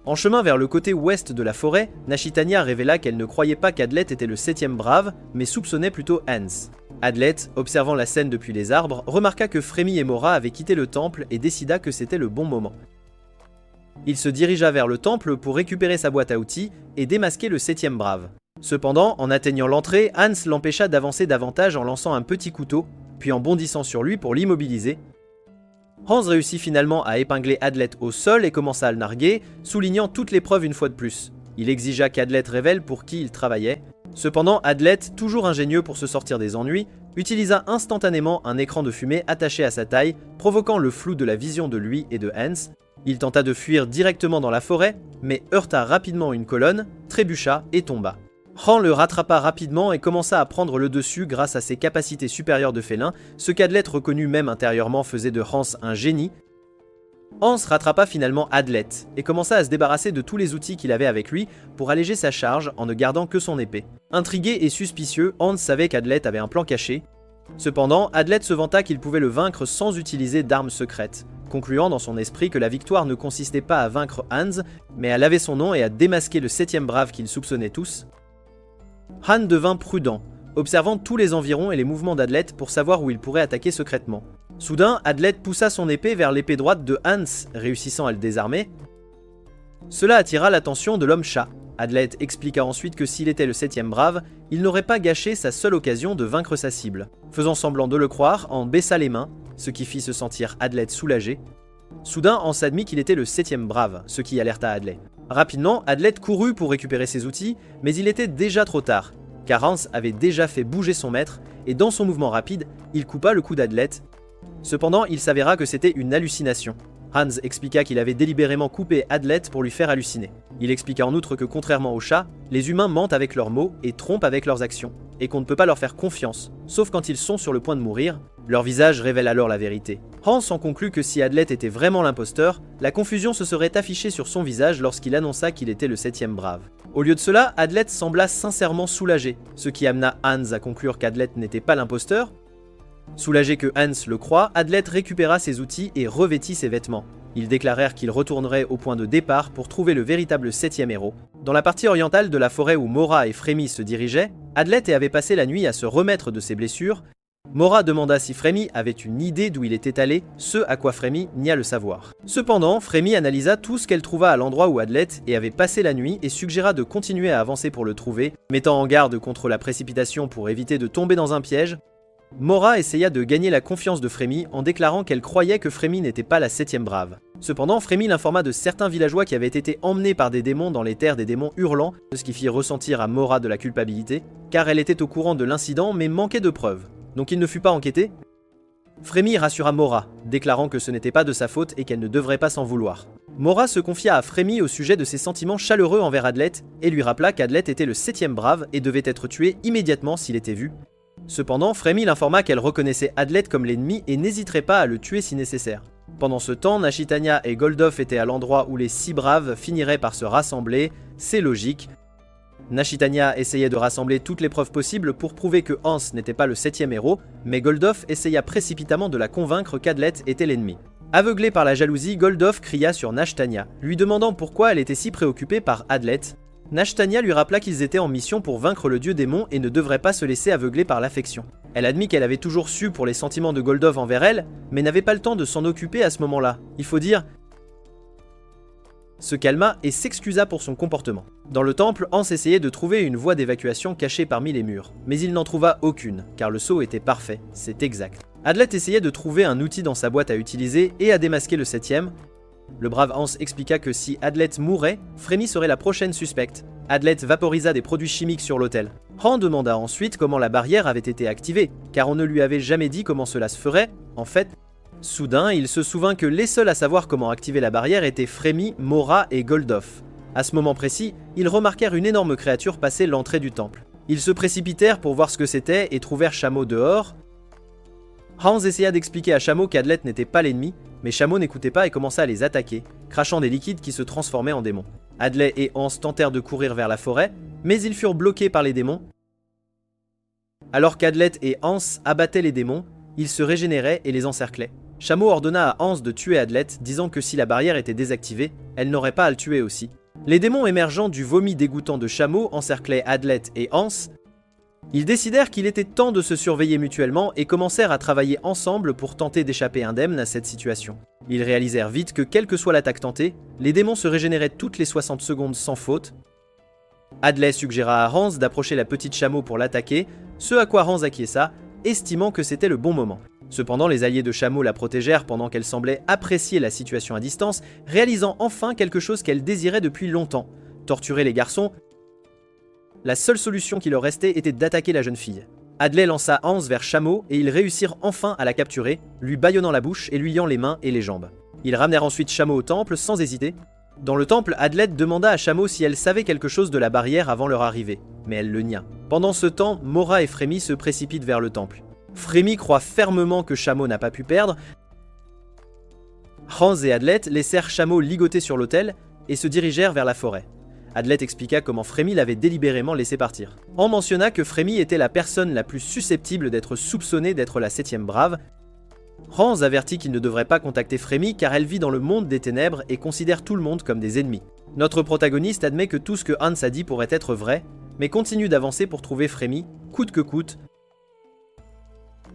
En chemin vers le côté ouest de la forêt, Nashitania révéla qu'elle ne croyait pas qu'Adlet était le 7e brave, mais soupçonnait plutôt Hans. Adlet, observant la scène depuis les arbres, remarqua que Fremy et Mora avaient quitté le temple et décida que c'était le bon moment. Il se dirigea vers le temple pour récupérer sa boîte à outils et démasquer le 7e brave. Cependant, en atteignant l'entrée, Hans l'empêcha d'avancer davantage en lançant un petit couteau, puis en bondissant sur lui pour l'immobiliser. Hans réussit finalement à épingler Adlet au sol et commença à le narguer, soulignant toutes les preuves une fois de plus. Il exigea qu'Adlet révèle pour qui il travaillait. Cependant, Adlet, toujours ingénieux pour se sortir des ennuis, utilisa instantanément un écran de fumée attaché à sa taille, provoquant le flou de la vision de lui et de Hans. Il tenta de fuir directement dans la forêt, mais heurta rapidement une colonne, trébucha et tomba. Han le rattrapa rapidement et commença à prendre le dessus grâce à ses capacités supérieures de félin, ce qu'Adlet reconnut même intérieurement faisait de Hans un génie. Hans rattrapa finalement Adlet et commença à se débarrasser de tous les outils qu'il avait avec lui pour alléger sa charge en ne gardant que son épée. Intrigué et suspicieux, Hans savait qu'Adlet avait un plan caché. Cependant, Adlet se vanta qu'il pouvait le vaincre sans utiliser d'armes secrètes, concluant dans son esprit que la victoire ne consistait pas à vaincre Hans, mais à laver son nom et à démasquer le 7e brave qu'ils soupçonnaient tous. Han devint prudent, observant tous les environs et les mouvements d'Adlet pour savoir où il pourrait attaquer secrètement. Soudain, Adlet poussa son épée vers l'épée droite de Hans, réussissant à le désarmer. Cela attira l'attention de l'homme-chat. Adlet expliqua ensuite que s'il était le 7e brave, il n'aurait pas gâché sa seule occasion de vaincre sa cible. Faisant semblant de le croire, Hans baissa les mains, ce qui fit se sentir Adlet soulagé. Soudain, Hans admit qu'il était le 7e brave, ce qui alerta Adlet. Rapidement, Adlet courut pour récupérer ses outils, mais il était déjà trop tard, car Hans avait déjà fait bouger son maître, et dans son mouvement rapide, il coupa le cou d'Adlet. Cependant, il s'avéra que c'était une hallucination. Hans expliqua qu'il avait délibérément coupé Adlet pour lui faire halluciner. Il expliqua en outre que contrairement aux chats, les humains mentent avec leurs mots et trompent avec leurs actions, et qu'on ne peut pas leur faire confiance, sauf quand ils sont sur le point de mourir. Leur visage révèle alors la vérité. Hans en conclut que si Adlet était vraiment l'imposteur, la confusion se serait affichée sur son visage lorsqu'il annonça qu'il était le 7e brave. Au lieu de cela, Adlet sembla sincèrement soulagé, ce qui amena Hans à conclure qu'Adlet n'était pas l'imposteur. Soulagé que Hans le croie, Adlet récupéra ses outils et revêtit ses vêtements. Ils déclarèrent qu'ils retourneraient au point de départ pour trouver le véritable 7e héros. Dans la partie orientale de la forêt où Mora et Fremy se dirigeaient, Adlet avait passé la nuit à se remettre de ses blessures. Mora demanda si Fremy avait une idée d'où il était allé, ce à quoi Fremy nia le savoir. Cependant, Fremy analysa tout ce qu'elle trouva à l'endroit où Adlet avait passé la nuit et suggéra de continuer à avancer pour le trouver, mettant en garde contre la précipitation pour éviter de tomber dans un piège. Mora essaya de gagner la confiance de Frémy en déclarant qu'elle croyait que Frémy n'était pas la 7e brave. Cependant, Frémy l'informa de certains villageois qui avaient été emmenés par des démons dans les terres des démons hurlants, ce qui fit ressentir à Mora de la culpabilité, car elle était au courant de l'incident mais manquait de preuves. Donc il ne fut pas enquêté. Frémy rassura Mora, déclarant que ce n'était pas de sa faute et qu'elle ne devrait pas s'en vouloir. Mora se confia à Frémy au sujet de ses sentiments chaleureux envers Adlet et lui rappela qu'Adlet était le 7e brave et devait être tué immédiatement s'il était vu. Cependant, Frémy l'informa qu'elle reconnaissait Adlet comme l'ennemi et n'hésiterait pas à le tuer si nécessaire. Pendant ce temps, Nashitania et Goldof étaient à l'endroit où les 6 braves finiraient par se rassembler, c'est logique. Nashitania essayait de rassembler toutes les preuves possibles pour prouver que Hans n'était pas le 7e héros, mais Goldof essaya précipitamment de la convaincre qu'Adlet était l'ennemi. Aveuglé par la jalousie, Goldof cria sur Nashtania, lui demandant pourquoi elle était si préoccupée par Adlet. Nashtania lui rappela qu'ils étaient en mission pour vaincre le dieu démon et ne devraient pas se laisser aveugler par l'affection. Elle admit qu'elle avait toujours su pour les sentiments de Goldof envers elle, mais n'avait pas le temps de s'en occuper à ce moment-là. Il faut dire, se calma et s'excusa pour son comportement. Dans le temple, Hans essayait de trouver une voie d'évacuation cachée parmi les murs, mais il n'en trouva aucune, car le sceau était parfait, c'est exact. Adlet essayait de trouver un outil dans sa boîte à utiliser et à démasquer le 7e. Le brave Hans expliqua que si Adlet mourait, Frémy serait la prochaine suspecte. Adlet vaporisa des produits chimiques sur l'autel. Han demanda ensuite comment la barrière avait été activée, car on ne lui avait jamais dit comment cela se ferait. En fait, soudain, il se souvint que les seuls à savoir comment activer la barrière étaient Frémy, Mora et Goldof. À ce moment précis, ils remarquèrent une énorme créature passer l'entrée du temple. Ils se précipitèrent pour voir ce que c'était et trouvèrent Chameau dehors. Hans essaya d'expliquer à Chameau qu'Adlet n'était pas l'ennemi, mais Chameau n'écoutait pas et commença à les attaquer, crachant des liquides qui se transformaient en démons. Adlet et Hans tentèrent de courir vers la forêt, mais ils furent bloqués par les démons. Alors qu'Adlet et Hans abattaient les démons, ils se régénéraient et les encerclaient. Chameau ordonna à Hans de tuer Adlet, disant que si la barrière était désactivée, elle n'aurait pas à le tuer aussi. Les démons émergeant du vomi dégoûtant de Chameau encerclaient Adlet et Hans. Ils décidèrent qu'il était temps de se surveiller mutuellement et commencèrent à travailler ensemble pour tenter d'échapper indemnes à cette situation. Ils réalisèrent vite que quelle que soit l'attaque tentée, les démons se régénéraient toutes les 60 secondes sans faute. Adlet suggéra à Hans d'approcher la petite Chameau pour l'attaquer, ce à quoi Hans acquiesça, estimant que c'était le bon moment. Cependant, les alliés de Chameau la protégèrent pendant qu'elle semblait apprécier la situation à distance, réalisant enfin quelque chose qu'elle désirait depuis longtemps, torturer les garçons. La seule solution qui leur restait était d'attaquer la jeune fille. Adlet lança Hans vers Chameau et ils réussirent enfin à la capturer, lui bâillonnant la bouche et lui liant les mains et les jambes. Ils ramenèrent ensuite Chameau au temple sans hésiter. Dans le temple, Adlet demanda à Chameau si elle savait quelque chose de la barrière avant leur arrivée, mais elle le nia. Pendant ce temps, Mora et Frémy se précipitent vers le temple. Frémy croit fermement que Chameau n'a pas pu perdre. Hans et Adlet laissèrent Chameau ligoter sur l'autel et se dirigèrent vers la forêt. Adlet expliqua comment Frémy l'avait délibérément laissé partir. Han mentionna que Frémy était la personne la plus susceptible d'être soupçonnée d'être la 7e brave. Hans avertit qu'il ne devrait pas contacter Frémy car elle vit dans le monde des ténèbres et considère tout le monde comme des ennemis. Notre protagoniste admet que tout ce que Hans a dit pourrait être vrai, mais continue d'avancer pour trouver Frémy, coûte que coûte.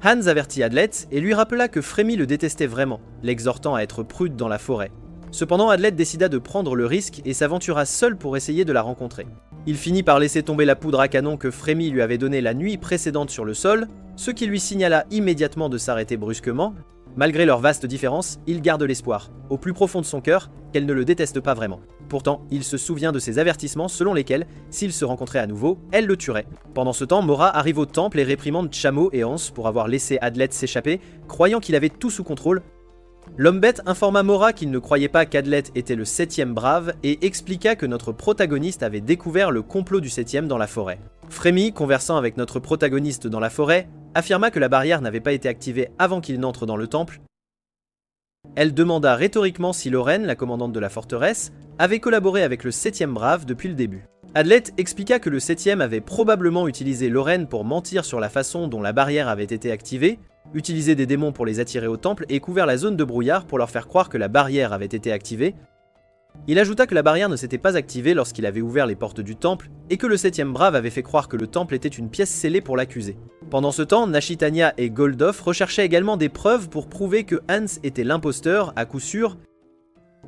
Hans avertit Adlet et lui rappela que Frémy le détestait vraiment, l'exhortant à être prude dans la forêt. Cependant, Adlet décida de prendre le risque et s'aventura seul pour essayer de la rencontrer. Il finit par laisser tomber la poudre à canon que Frémy lui avait donnée la nuit précédente sur le sol, ce qui lui signala immédiatement de s'arrêter brusquement. Malgré leur vaste différence, il garde l'espoir, au plus profond de son cœur, qu'elle ne le déteste pas vraiment. Pourtant, il se souvient de ses avertissements selon lesquels, s'ils se rencontraient à nouveau, elle le tuerait. Pendant ce temps, Mora arrive au temple et réprimande Chameau et Hans pour avoir laissé Adlet s'échapper, croyant qu'il avait tout sous contrôle. L'homme bête informa Mora qu'il ne croyait pas qu'Adlet était le 7e brave et expliqua que notre protagoniste avait découvert le complot du 7e dans la forêt. Frémy, conversant avec notre protagoniste dans la forêt, affirma que la barrière n'avait pas été activée avant qu'il n'entre dans le temple. Elle demanda rhétoriquement si Lorraine, la commandante de la forteresse, avait collaboré avec le 7e brave depuis le début. Adlet expliqua que le 7e avait probablement utilisé Lorraine pour mentir sur la façon dont la barrière avait été activée, utilisé des démons pour les attirer au temple et couvert la zone de brouillard pour leur faire croire que la barrière avait été activée. Il ajouta que la barrière ne s'était pas activée lorsqu'il avait ouvert les portes du temple et que le 7e brave avait fait croire que le temple était une pièce scellée pour l'accuser. Pendant ce temps, Nashitania et Goldof recherchaient également des preuves pour prouver que Hans était l'imposteur à coup sûr.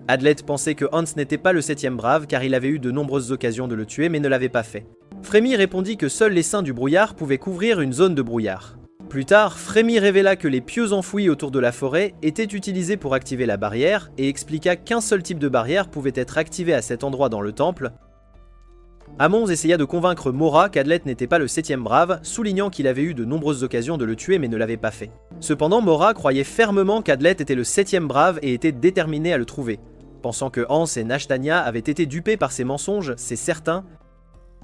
Adlet pensait que Hans n'était pas le 7e brave car il avait eu de nombreuses occasions de le tuer mais ne l'avait pas fait. Frémy répondit que seuls les saints du brouillard pouvaient couvrir une zone de brouillard. Plus tard, Frémy révéla que les pieux enfouis autour de la forêt étaient utilisés pour activer la barrière et expliqua qu'un seul type de barrière pouvait être activé à cet endroit dans le temple. Amonz essaya de convaincre Mora qu'Adlet n'était pas le 7e brave, soulignant qu'il avait eu de nombreuses occasions de le tuer mais ne l'avait pas fait. Cependant, Mora croyait fermement qu'Adlet était le 7e brave et était déterminé à le trouver. Pensant que Hans et Nashtania avaient été dupés par ses mensonges, c'est certain,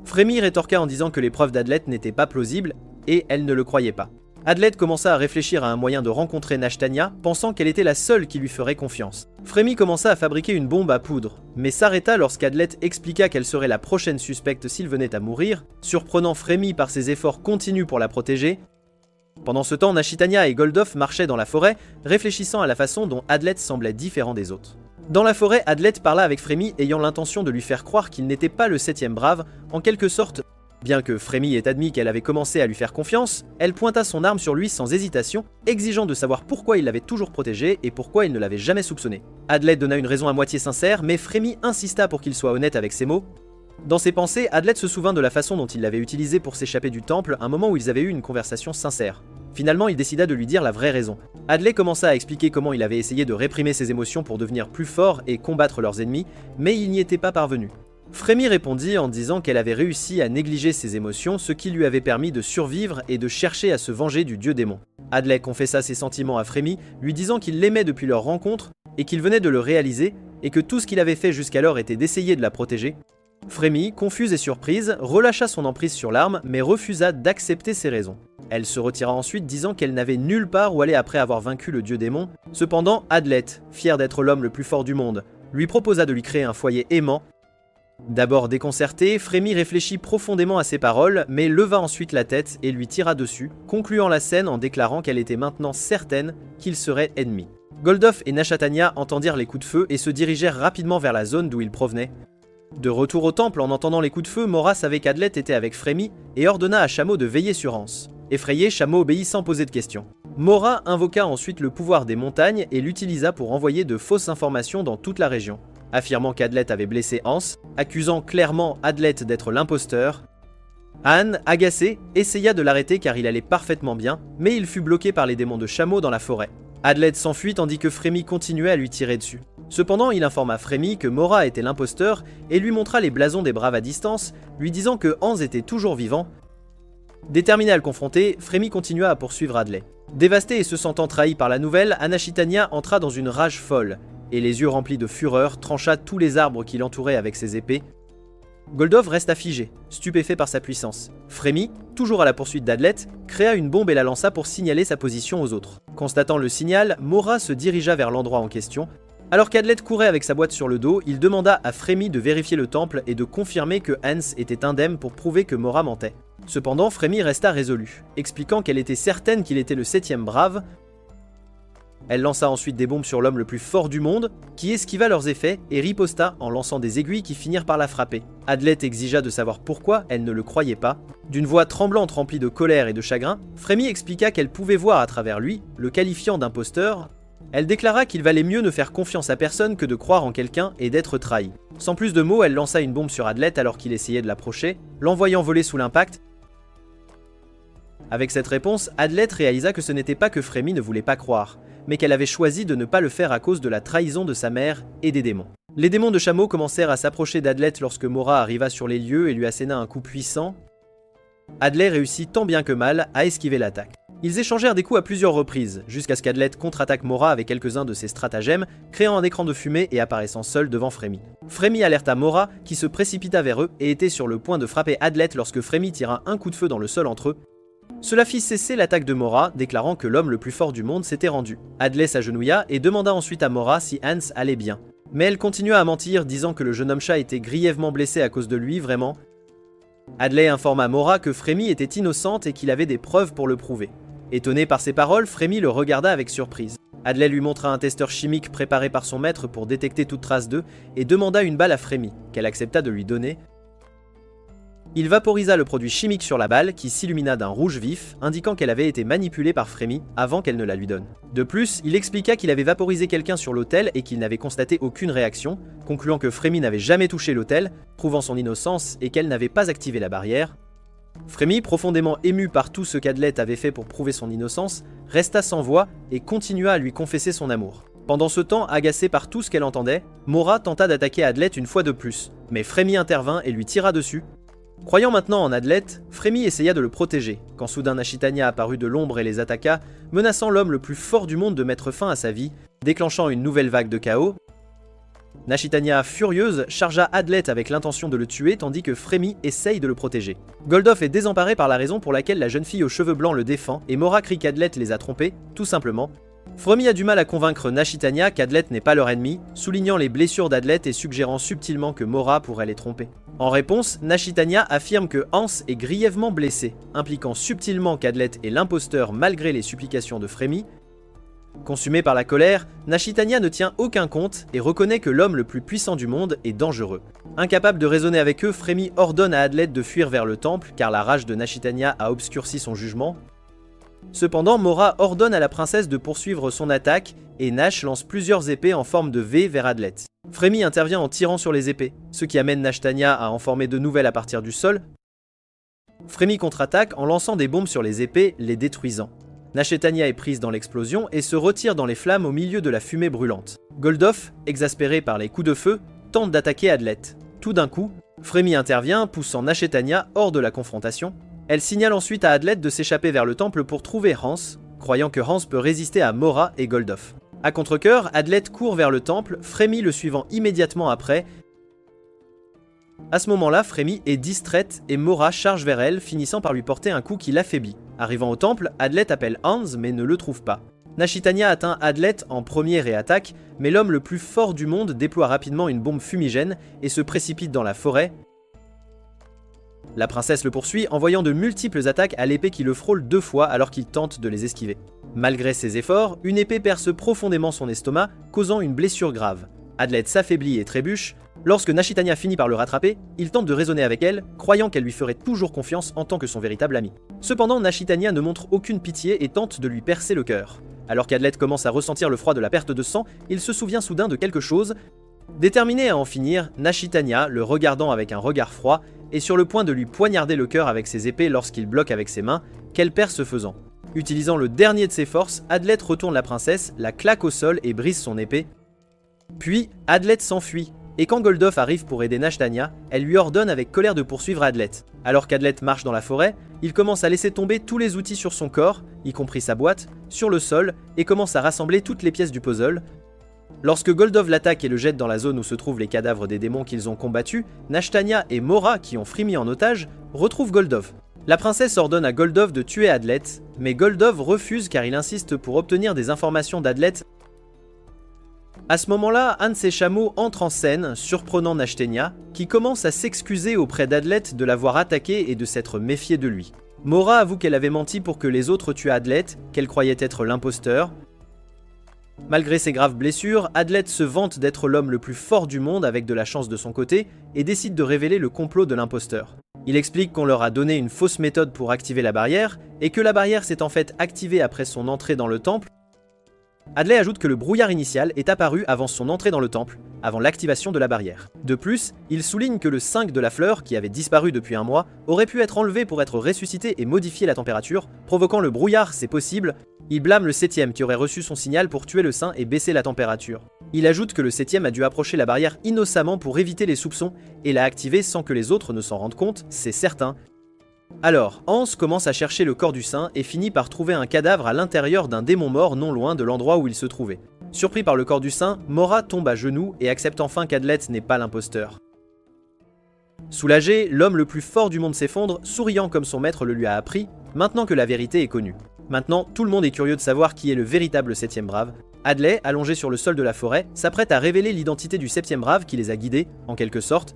Frémy rétorqua en disant que les preuves d'Adlet n'étaient pas plausibles, et elle ne le croyait pas. Adlet commença à réfléchir à un moyen de rencontrer Nashtania, pensant qu'elle était la seule qui lui ferait confiance. Frémy commença à fabriquer une bombe à poudre, mais s'arrêta lorsqu'Adlet expliqua qu'elle serait la prochaine suspecte s'il venait à mourir, surprenant Frémy par ses efforts continus pour la protéger. Pendant ce temps, Nashitania et Goldoff marchaient dans la forêt, réfléchissant à la façon dont Adlet semblait différent des autres. Dans la forêt, Adlet parla avec Frémy ayant l'intention de lui faire croire qu'il n'était pas le 7e brave, en quelque sorte. Bien que Frémy ait admis qu'elle avait commencé à lui faire confiance, elle pointa son arme sur lui sans hésitation, exigeant de savoir pourquoi il l'avait toujours protégé et pourquoi il ne l'avait jamais soupçonné. Adlet donna une raison à moitié sincère, mais Frémy insista pour qu'il soit honnête avec ses mots. Dans ses pensées, Adlet se souvint de la façon dont il l'avait utilisé pour s'échapper du temple, un moment où ils avaient eu une conversation sincère. Finalement, il décida de lui dire la vraie raison. Adlet commença à expliquer comment il avait essayé de réprimer ses émotions pour devenir plus fort et combattre leurs ennemis, mais il n'y était pas parvenu. Frémy répondit en disant qu'elle avait réussi à négliger ses émotions, ce qui lui avait permis de survivre et de chercher à se venger du dieu démon. Adlet confessa ses sentiments à Frémy, lui disant qu'il l'aimait depuis leur rencontre et qu'il venait de le réaliser, et que tout ce qu'il avait fait jusqu'alors était d'essayer de la protéger. Frémy, confuse et surprise, relâcha son emprise sur l'arme, mais refusa d'accepter ses raisons. Elle se retira ensuite disant qu'elle n'avait nulle part où aller après avoir vaincu le dieu démon. Cependant, Adlet, fier d'être l'homme le plus fort du monde, lui proposa de lui créer un foyer aimant. D'abord déconcerté, Frémy réfléchit profondément à ses paroles, mais leva ensuite la tête et lui tira dessus, concluant la scène en déclarant qu'elle était maintenant certaine qu'ils seraient ennemis. Goldoff et Nashatania entendirent les coups de feu et se dirigèrent rapidement vers la zone d'où ils provenaient. De retour au temple, en entendant les coups de feu, Mora savait qu'Adlet était avec Frémy et ordonna à Chameau de veiller sur Hans. Effrayé, Chameau obéit sans poser de questions. Mora invoqua ensuite le pouvoir des montagnes et l'utilisa pour envoyer de fausses informations dans toute la région, affirmant qu'Adlet avait blessé Hans, accusant clairement Adlet d'être l'imposteur. Anne, agacé, essaya de l'arrêter car il allait parfaitement bien, mais il fut bloqué par les démons de Chameau dans la forêt. Adlet s'enfuit tandis que Frémy continuait à lui tirer dessus. Cependant, il informa Frémy que Mora était l'imposteur et lui montra les blasons des braves à distance, lui disant que Hans était toujours vivant. Déterminé à le confronter, Frémy continua à poursuivre Adlet. Dévasté et se sentant trahi par la nouvelle, Anashitania entra dans une rage folle, et les yeux remplis de fureur, trancha tous les arbres qui l'entouraient avec ses épées. Goldoff resta figé, stupéfait par sa puissance. Frémy, toujours à la poursuite d'Adlet, créa une bombe et la lança pour signaler sa position aux autres. Constatant le signal, Mora se dirigea vers l'endroit en question. Alors qu'Adlet courait avec sa boîte sur le dos, il demanda à Frémy de vérifier le temple et de confirmer que Hans était indemne pour prouver que Mora mentait. Cependant, Frémy resta résolue, expliquant qu'elle était certaine qu'il était le 7e brave. Elle lança ensuite des bombes sur l'homme le plus fort du monde, qui esquiva leurs effets et riposta en lançant des aiguilles qui finirent par la frapper. Adlet exigea de savoir pourquoi elle ne le croyait pas. D'une voix tremblante remplie de colère et de chagrin, Frémy expliqua qu'elle pouvait voir à travers lui, le qualifiant d'imposteur. Elle déclara qu'il valait mieux ne faire confiance à personne que de croire en quelqu'un et d'être trahi. Sans plus de mots, elle lança une bombe sur Adlet alors qu'il essayait de l'approcher, l'envoyant voler sous l'impact. Avec cette réponse, Adlet réalisa que ce n'était pas que Frémy ne voulait pas croire, mais qu'elle avait choisi de ne pas le faire à cause de la trahison de sa mère et des démons. Les démons de Chameau commencèrent à s'approcher d'Adlet lorsque Mora arriva sur les lieux et lui asséna un coup puissant. Adlet réussit tant bien que mal à esquiver l'attaque. Ils échangèrent des coups à plusieurs reprises, jusqu'à ce qu'Adlet contre-attaque Mora avec quelques-uns de ses stratagèmes, créant un écran de fumée et apparaissant seul devant Frémy. Frémy alerta Mora, qui se précipita vers eux et était sur le point de frapper Adlet lorsque Frémy tira un coup de feu dans le sol entre eux. Cela fit cesser l'attaque de Mora, déclarant que l'homme le plus fort du monde s'était rendu. Adlet s'agenouilla et demanda ensuite à Mora si Hans allait bien. Mais elle continua à mentir, disant que le jeune homme chat était grièvement blessé à cause de lui, vraiment. Adlet informa Mora que Frémy était innocente et qu'il avait des preuves pour le prouver. Étonné par ces paroles, Frémy le regarda avec surprise. Adlet lui montra un testeur chimique préparé par son maître pour détecter toute trace d'eux et demanda une balle à Frémy, qu'elle accepta de lui donner. Il vaporisa le produit chimique sur la balle qui s'illumina d'un rouge vif, indiquant qu'elle avait été manipulée par Frémy avant qu'elle ne la lui donne. De plus, il expliqua qu'il avait vaporisé quelqu'un sur l'autel et qu'il n'avait constaté aucune réaction, concluant que Frémy n'avait jamais touché l'autel, prouvant son innocence et qu'elle n'avait pas activé la barrière. Frémy, profondément ému par tout ce qu'Adlet avait fait pour prouver son innocence, resta sans voix et continua à lui confesser son amour. Pendant ce temps, agacée par tout ce qu'elle entendait, Mora tenta d'attaquer Adlet une fois de plus, mais Frémy intervint et lui tira dessus. Croyant maintenant en Adlet, Frémy essaya de le protéger, quand soudain Nashitania apparut de l'ombre et les attaqua, menaçant l'homme le plus fort du monde de mettre fin à sa vie, déclenchant une nouvelle vague de chaos. Nashitania, furieuse, chargea Adlet avec l'intention de le tuer tandis que Frémy essaye de le protéger. Goldof est désemparé par la raison pour laquelle la jeune fille aux cheveux blancs le défend et Mora crie qu'Adlet les a trompés, tout simplement. Frémy a du mal à convaincre Nashitania qu'Adlet n'est pas leur ennemi, soulignant les blessures d'Adlet et suggérant subtilement que Mora pourrait les tromper. En réponse, Nashitania affirme que Hans est grièvement blessé, impliquant subtilement qu'Adlet est l'imposteur malgré les supplications de Frémy. Consumé par la colère, Nashitania ne tient aucun compte et reconnaît que l'homme le plus puissant du monde est dangereux. Incapable de raisonner avec eux, Frémy ordonne à Adlet de fuir vers le temple car la rage de Nashitania a obscurci son jugement. Cependant, Mora ordonne à la princesse de poursuivre son attaque et Nash lance plusieurs épées en forme de V vers Adlet. Frémy intervient en tirant sur les épées, ce qui amène Nashitania à en former de nouvelles à partir du sol. Frémy contre-attaque en lançant des bombes sur les épées, les détruisant. Nashitania est prise dans l'explosion et se retire dans les flammes au milieu de la fumée brûlante. Goldof, exaspéré par les coups de feu, tente d'attaquer Adlet. Tout d'un coup, Frémy intervient, poussant Nashitania hors de la confrontation. Elle signale ensuite à Adlet de s'échapper vers le temple pour trouver Hans, croyant que Hans peut résister à Mora et Goldof. À contre-cœur, Adlet court vers le temple, Frémy le suivant immédiatement après. À ce moment-là, Frémy est distraite et Mora charge vers elle, finissant par lui porter un coup qui l'affaiblit. Arrivant au temple, Adlet appelle Hans mais ne le trouve pas. Nashitania atteint Adlet en premier et attaque, mais l'homme le plus fort du monde déploie rapidement une bombe fumigène et se précipite dans la forêt. La princesse le poursuit en voyant de multiples attaques à l'épée qui le frôle 2 fois alors qu'il tente de les esquiver. Malgré ses efforts, une épée perce profondément son estomac, causant une blessure grave. Adlet s'affaiblit et trébuche. Lorsque Nashitania finit par le rattraper, il tente de raisonner avec elle, croyant qu'elle lui ferait toujours confiance en tant que son véritable ami. Cependant, Nashitania ne montre aucune pitié et tente de lui percer le cœur. Alors qu'Adlet commence à ressentir le froid de la perte de sang, il se souvient soudain de quelque chose. Déterminée à en finir, Nashitania, le regardant avec un regard froid, est sur le point de lui poignarder le cœur avec ses épées lorsqu'il bloque avec ses mains, qu'elle perd ce faisant. Utilisant le dernier de ses forces, Adlet retourne la princesse, la claque au sol et brise son épée. Puis, Adlet s'enfuit, et quand Goldof arrive pour aider Nashitania, elle lui ordonne avec colère de poursuivre Adlet. Alors qu'Adlet marche dans la forêt, il commence à laisser tomber tous les outils sur son corps, y compris sa boîte, sur le sol, et commence à rassembler toutes les pièces du puzzle. Lorsque Goldof l'attaque et le jette dans la zone où se trouvent les cadavres des démons qu'ils ont combattus, Nashitania et Mora, qui ont Frémy en otage, retrouvent Goldof. La princesse ordonne à Goldof de tuer Adlet, mais Goldof refuse car il insiste pour obtenir des informations d'Adlet. À ce moment-là, un de ses chameaux entre en scène, surprenant Nashitania, qui commence à s'excuser auprès d'Adlet de l'avoir attaqué et de s'être méfié de lui. Mora avoue qu'elle avait menti pour que les autres tuent Adlet, qu'elle croyait être l'imposteur. Malgré ses graves blessures, Adlet se vante d'être l'homme le plus fort du monde avec de la chance de son côté et décide de révéler le complot de l'imposteur. Il explique qu'on leur a donné une fausse méthode pour activer la barrière et que la barrière s'est en fait activée après son entrée dans le temple. Adlet ajoute que le brouillard initial est apparu avant son entrée dans le temple, avant l'activation de la barrière. De plus, il souligne que le 5 de la fleur, qui avait disparu depuis un mois, aurait pu être enlevé pour être ressuscité et modifier la température, provoquant le brouillard, c'est possible. Il blâme le 7ème qui aurait reçu son signal pour tuer le saint et baisser la température. Il ajoute que le 7ème a dû approcher la barrière innocemment pour éviter les soupçons et l'a activée sans que les autres ne s'en rendent compte, c'est certain. Alors, Hans commence à chercher le corps du saint et finit par trouver un cadavre à l'intérieur d'un démon mort non loin de l'endroit où il se trouvait. Surpris par le corps du saint, Mora tombe à genoux et accepte enfin qu'Adlet n'est pas l'imposteur. Soulagé, l'homme le plus fort du monde s'effondre, souriant comme son maître le lui a appris, maintenant que la vérité est connue. Maintenant, tout le monde est curieux de savoir qui est le véritable 7ème brave. Adlet, allongé sur le sol de la forêt, s'apprête à révéler l'identité du 7ème brave qui les a guidés, en quelque sorte.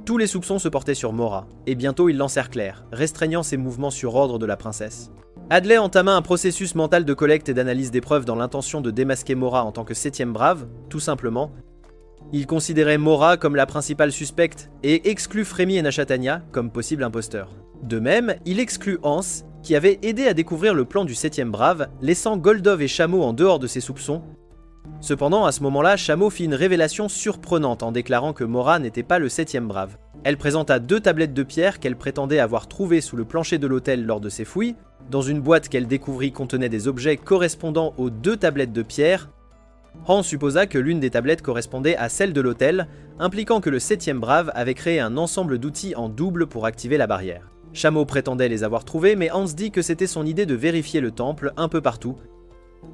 Tous les soupçons se portaient sur Mora, et bientôt ils l'encerclèrent, restreignant ses mouvements sur ordre de la princesse. Adlet entama un processus mental de collecte et d'analyse des preuves dans l'intention de démasquer Mora en tant que 7ème brave, tout simplement. Il considérait Mora comme la principale suspecte et exclut Frémy et Nashitania comme possible imposteurs. De même, il exclut Hans, qui avait aidé à découvrir le plan du 7ème brave, laissant Goldof et Chameau en dehors de ses soupçons. Cependant, à ce moment-là, Chameau fit une révélation surprenante en déclarant que Mora n'était pas le 7ème brave. Elle présenta 2 tablettes de pierre qu'elle prétendait avoir trouvées sous le plancher de l'hôtel lors de ses fouilles. Dans une boîte qu'elle découvrit contenait des objets correspondant aux 2 tablettes de pierre. Hans supposa que l'une des tablettes correspondait à celle de l'hôtel, impliquant que le 7e brave avait créé un ensemble d'outils en double pour activer la barrière. Chameau prétendait les avoir trouvés, mais Hans dit que c'était son idée de vérifier le temple un peu partout.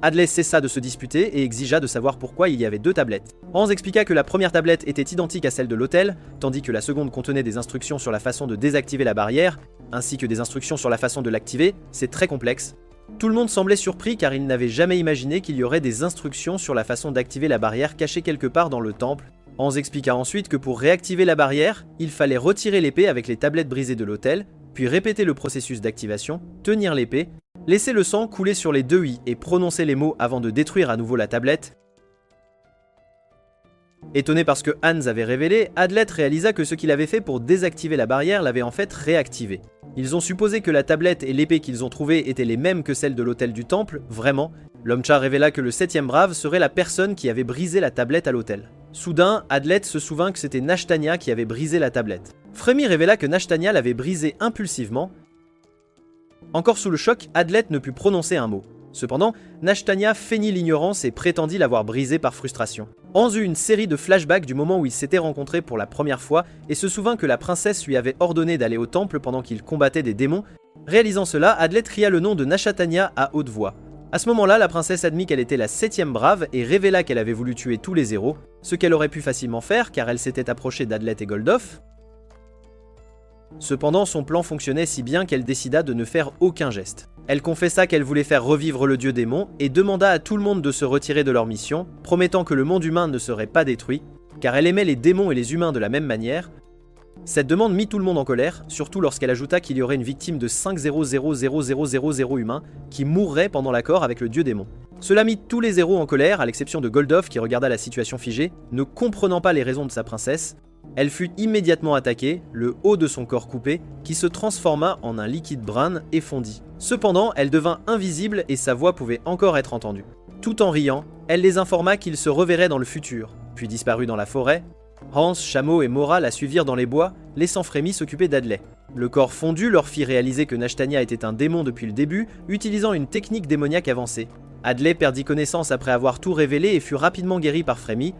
Adlai cessa de se disputer et exigea de savoir pourquoi il y avait 2 tablettes. Hans expliqua que la première tablette était identique à celle de l'hôtel, tandis que la seconde contenait des instructions sur la façon de désactiver la barrière, ainsi que des instructions sur la façon de l'activer. C'est très complexe. Tout le monde semblait surpris car il n'avait jamais imaginé qu'il y aurait des instructions sur la façon d'activer la barrière cachée quelque part dans le temple. Hans expliqua ensuite que pour réactiver la barrière, il fallait retirer l'épée avec les tablettes brisées de l'hôtel, puis répéter le processus d'activation, tenir l'épée, laisser le sang couler sur les 2 i et prononcer les mots avant de détruire à nouveau la tablette. Étonné par ce que Hans avait révélé, Adlet réalisa que ce qu'il avait fait pour désactiver la barrière l'avait en fait réactivée. Ils ont supposé que la tablette et l'épée qu'ils ont trouvées étaient les mêmes que celles de l'hôtel du temple, vraiment. L'Omcha révéla que le 7e brave serait la personne qui avait brisé la tablette à l'hôtel. Soudain, Adlet se souvint que c'était Nashtania qui avait brisé la tablette. Frémy révéla que Nashtania l'avait brisée impulsivement. Encore sous le choc, Adlet ne put prononcer un mot. Cependant, Nashtania feignit l'ignorance et prétendit l'avoir brisée par frustration. Hans eut une série de flashbacks du moment où ils s'étaient rencontrés pour la première fois et se souvint que la princesse lui avait ordonné d'aller au temple pendant qu'il combattait des démons. Réalisant cela, Adlet cria le nom de Nashtania à haute voix. À ce moment-là, la princesse admit qu'elle était la 7e brave et révéla qu'elle avait voulu tuer tous les héros, ce qu'elle aurait pu facilement faire car elle s'était approchée d'Adlet et Goldoff. Cependant, son plan fonctionnait si bien qu'elle décida de ne faire aucun geste. Elle confessa qu'elle voulait faire revivre le dieu démon et demanda à tout le monde de se retirer de leur mission, promettant que le monde humain ne serait pas détruit, car elle aimait les démons et les humains de la même manière. Cette demande mit tout le monde en colère, surtout lorsqu'elle ajouta qu'il y aurait une victime de 5,0000000 humains qui mourrait pendant l'accord avec le dieu démon. Cela mit tous les héros en colère, à l'exception de Goldoff qui regarda la situation figée, ne comprenant pas les raisons de sa princesse. Elle fut immédiatement attaquée, le haut de son corps coupé, qui se transforma en un liquide brun et fondit. Cependant, elle devint invisible et sa voix pouvait encore être entendue. Tout en riant, elle les informa qu'ils se reverraient dans le futur, puis disparut dans la forêt. Hans, Chameau et Mora la suivirent dans les bois, laissant Frémy s'occuper d'Adlai. Le corps fondu leur fit réaliser que Nashtania était un démon depuis le début, utilisant une technique démoniaque avancée. Adlai perdit connaissance après avoir tout révélé et fut rapidement guéri par Frémy.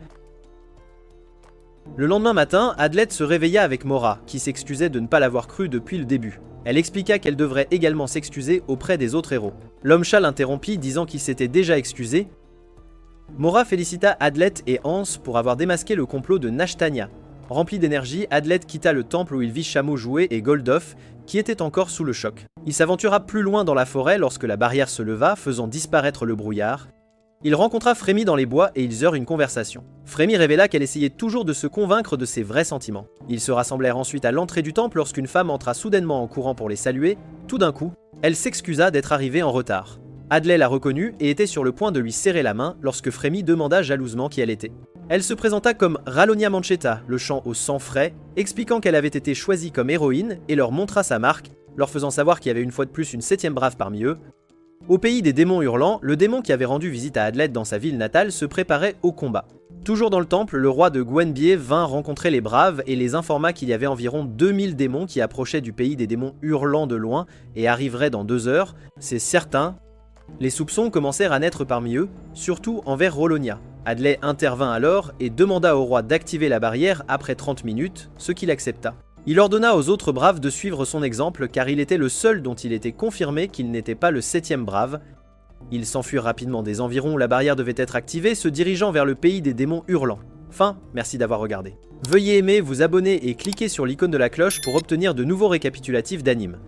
Le lendemain matin, Adlet se réveilla avec Mora, qui s'excusait de ne pas l'avoir cru depuis le début. Elle expliqua qu'elle devrait également s'excuser auprès des autres héros. L'Omcha l'interrompit, disant qu'il s'était déjà excusé. Mora félicita Adlet et Hans pour avoir démasqué le complot de Nashtania. Rempli d'énergie, Adlet quitta le temple où il vit Chameau jouer et Goldoff, qui était encore sous le choc. Il s'aventura plus loin dans la forêt lorsque la barrière se leva, faisant disparaître le brouillard. Il rencontra Frémy dans les bois et ils eurent une conversation. Frémy révéla qu'elle essayait toujours de se convaincre de ses vrais sentiments. Ils se rassemblèrent ensuite à l'entrée du temple lorsqu'une femme entra soudainement en courant pour les saluer. Tout d'un coup, elle s'excusa d'être arrivée en retard. Adlai la reconnut et était sur le point de lui serrer la main lorsque Frémy demanda jalousement qui elle était. Elle se présenta comme Ralonia Manchetta, le chant au sang frais, expliquant qu'elle avait été choisie comme héroïne et leur montra sa marque, leur faisant savoir qu'il y avait une fois de plus une 7e brave parmi eux. Au pays des démons hurlants, le démon qui avait rendu visite à Adlet dans sa ville natale se préparait au combat. Toujours dans le temple, le roi de Gwenbie vint rencontrer les braves et les informa qu'il y avait environ 2000 démons qui approchaient du pays des démons hurlants de loin et arriveraient dans 2 heures, c'est certain. Les soupçons commencèrent à naître parmi eux, surtout envers Rolonia. Adlai intervint alors et demanda au roi d'activer la barrière après 30 minutes, ce qu'il accepta. Il ordonna aux autres braves de suivre son exemple car il était le seul dont il était confirmé qu'il n'était pas le 7e brave. Ils s'enfuirent rapidement des environs où la barrière devait être activée, se dirigeant vers le pays des démons hurlants. Fin, merci d'avoir regardé. Veuillez aimer, vous abonner et cliquer sur l'icône de la cloche pour obtenir de nouveaux récapitulatifs d'animes.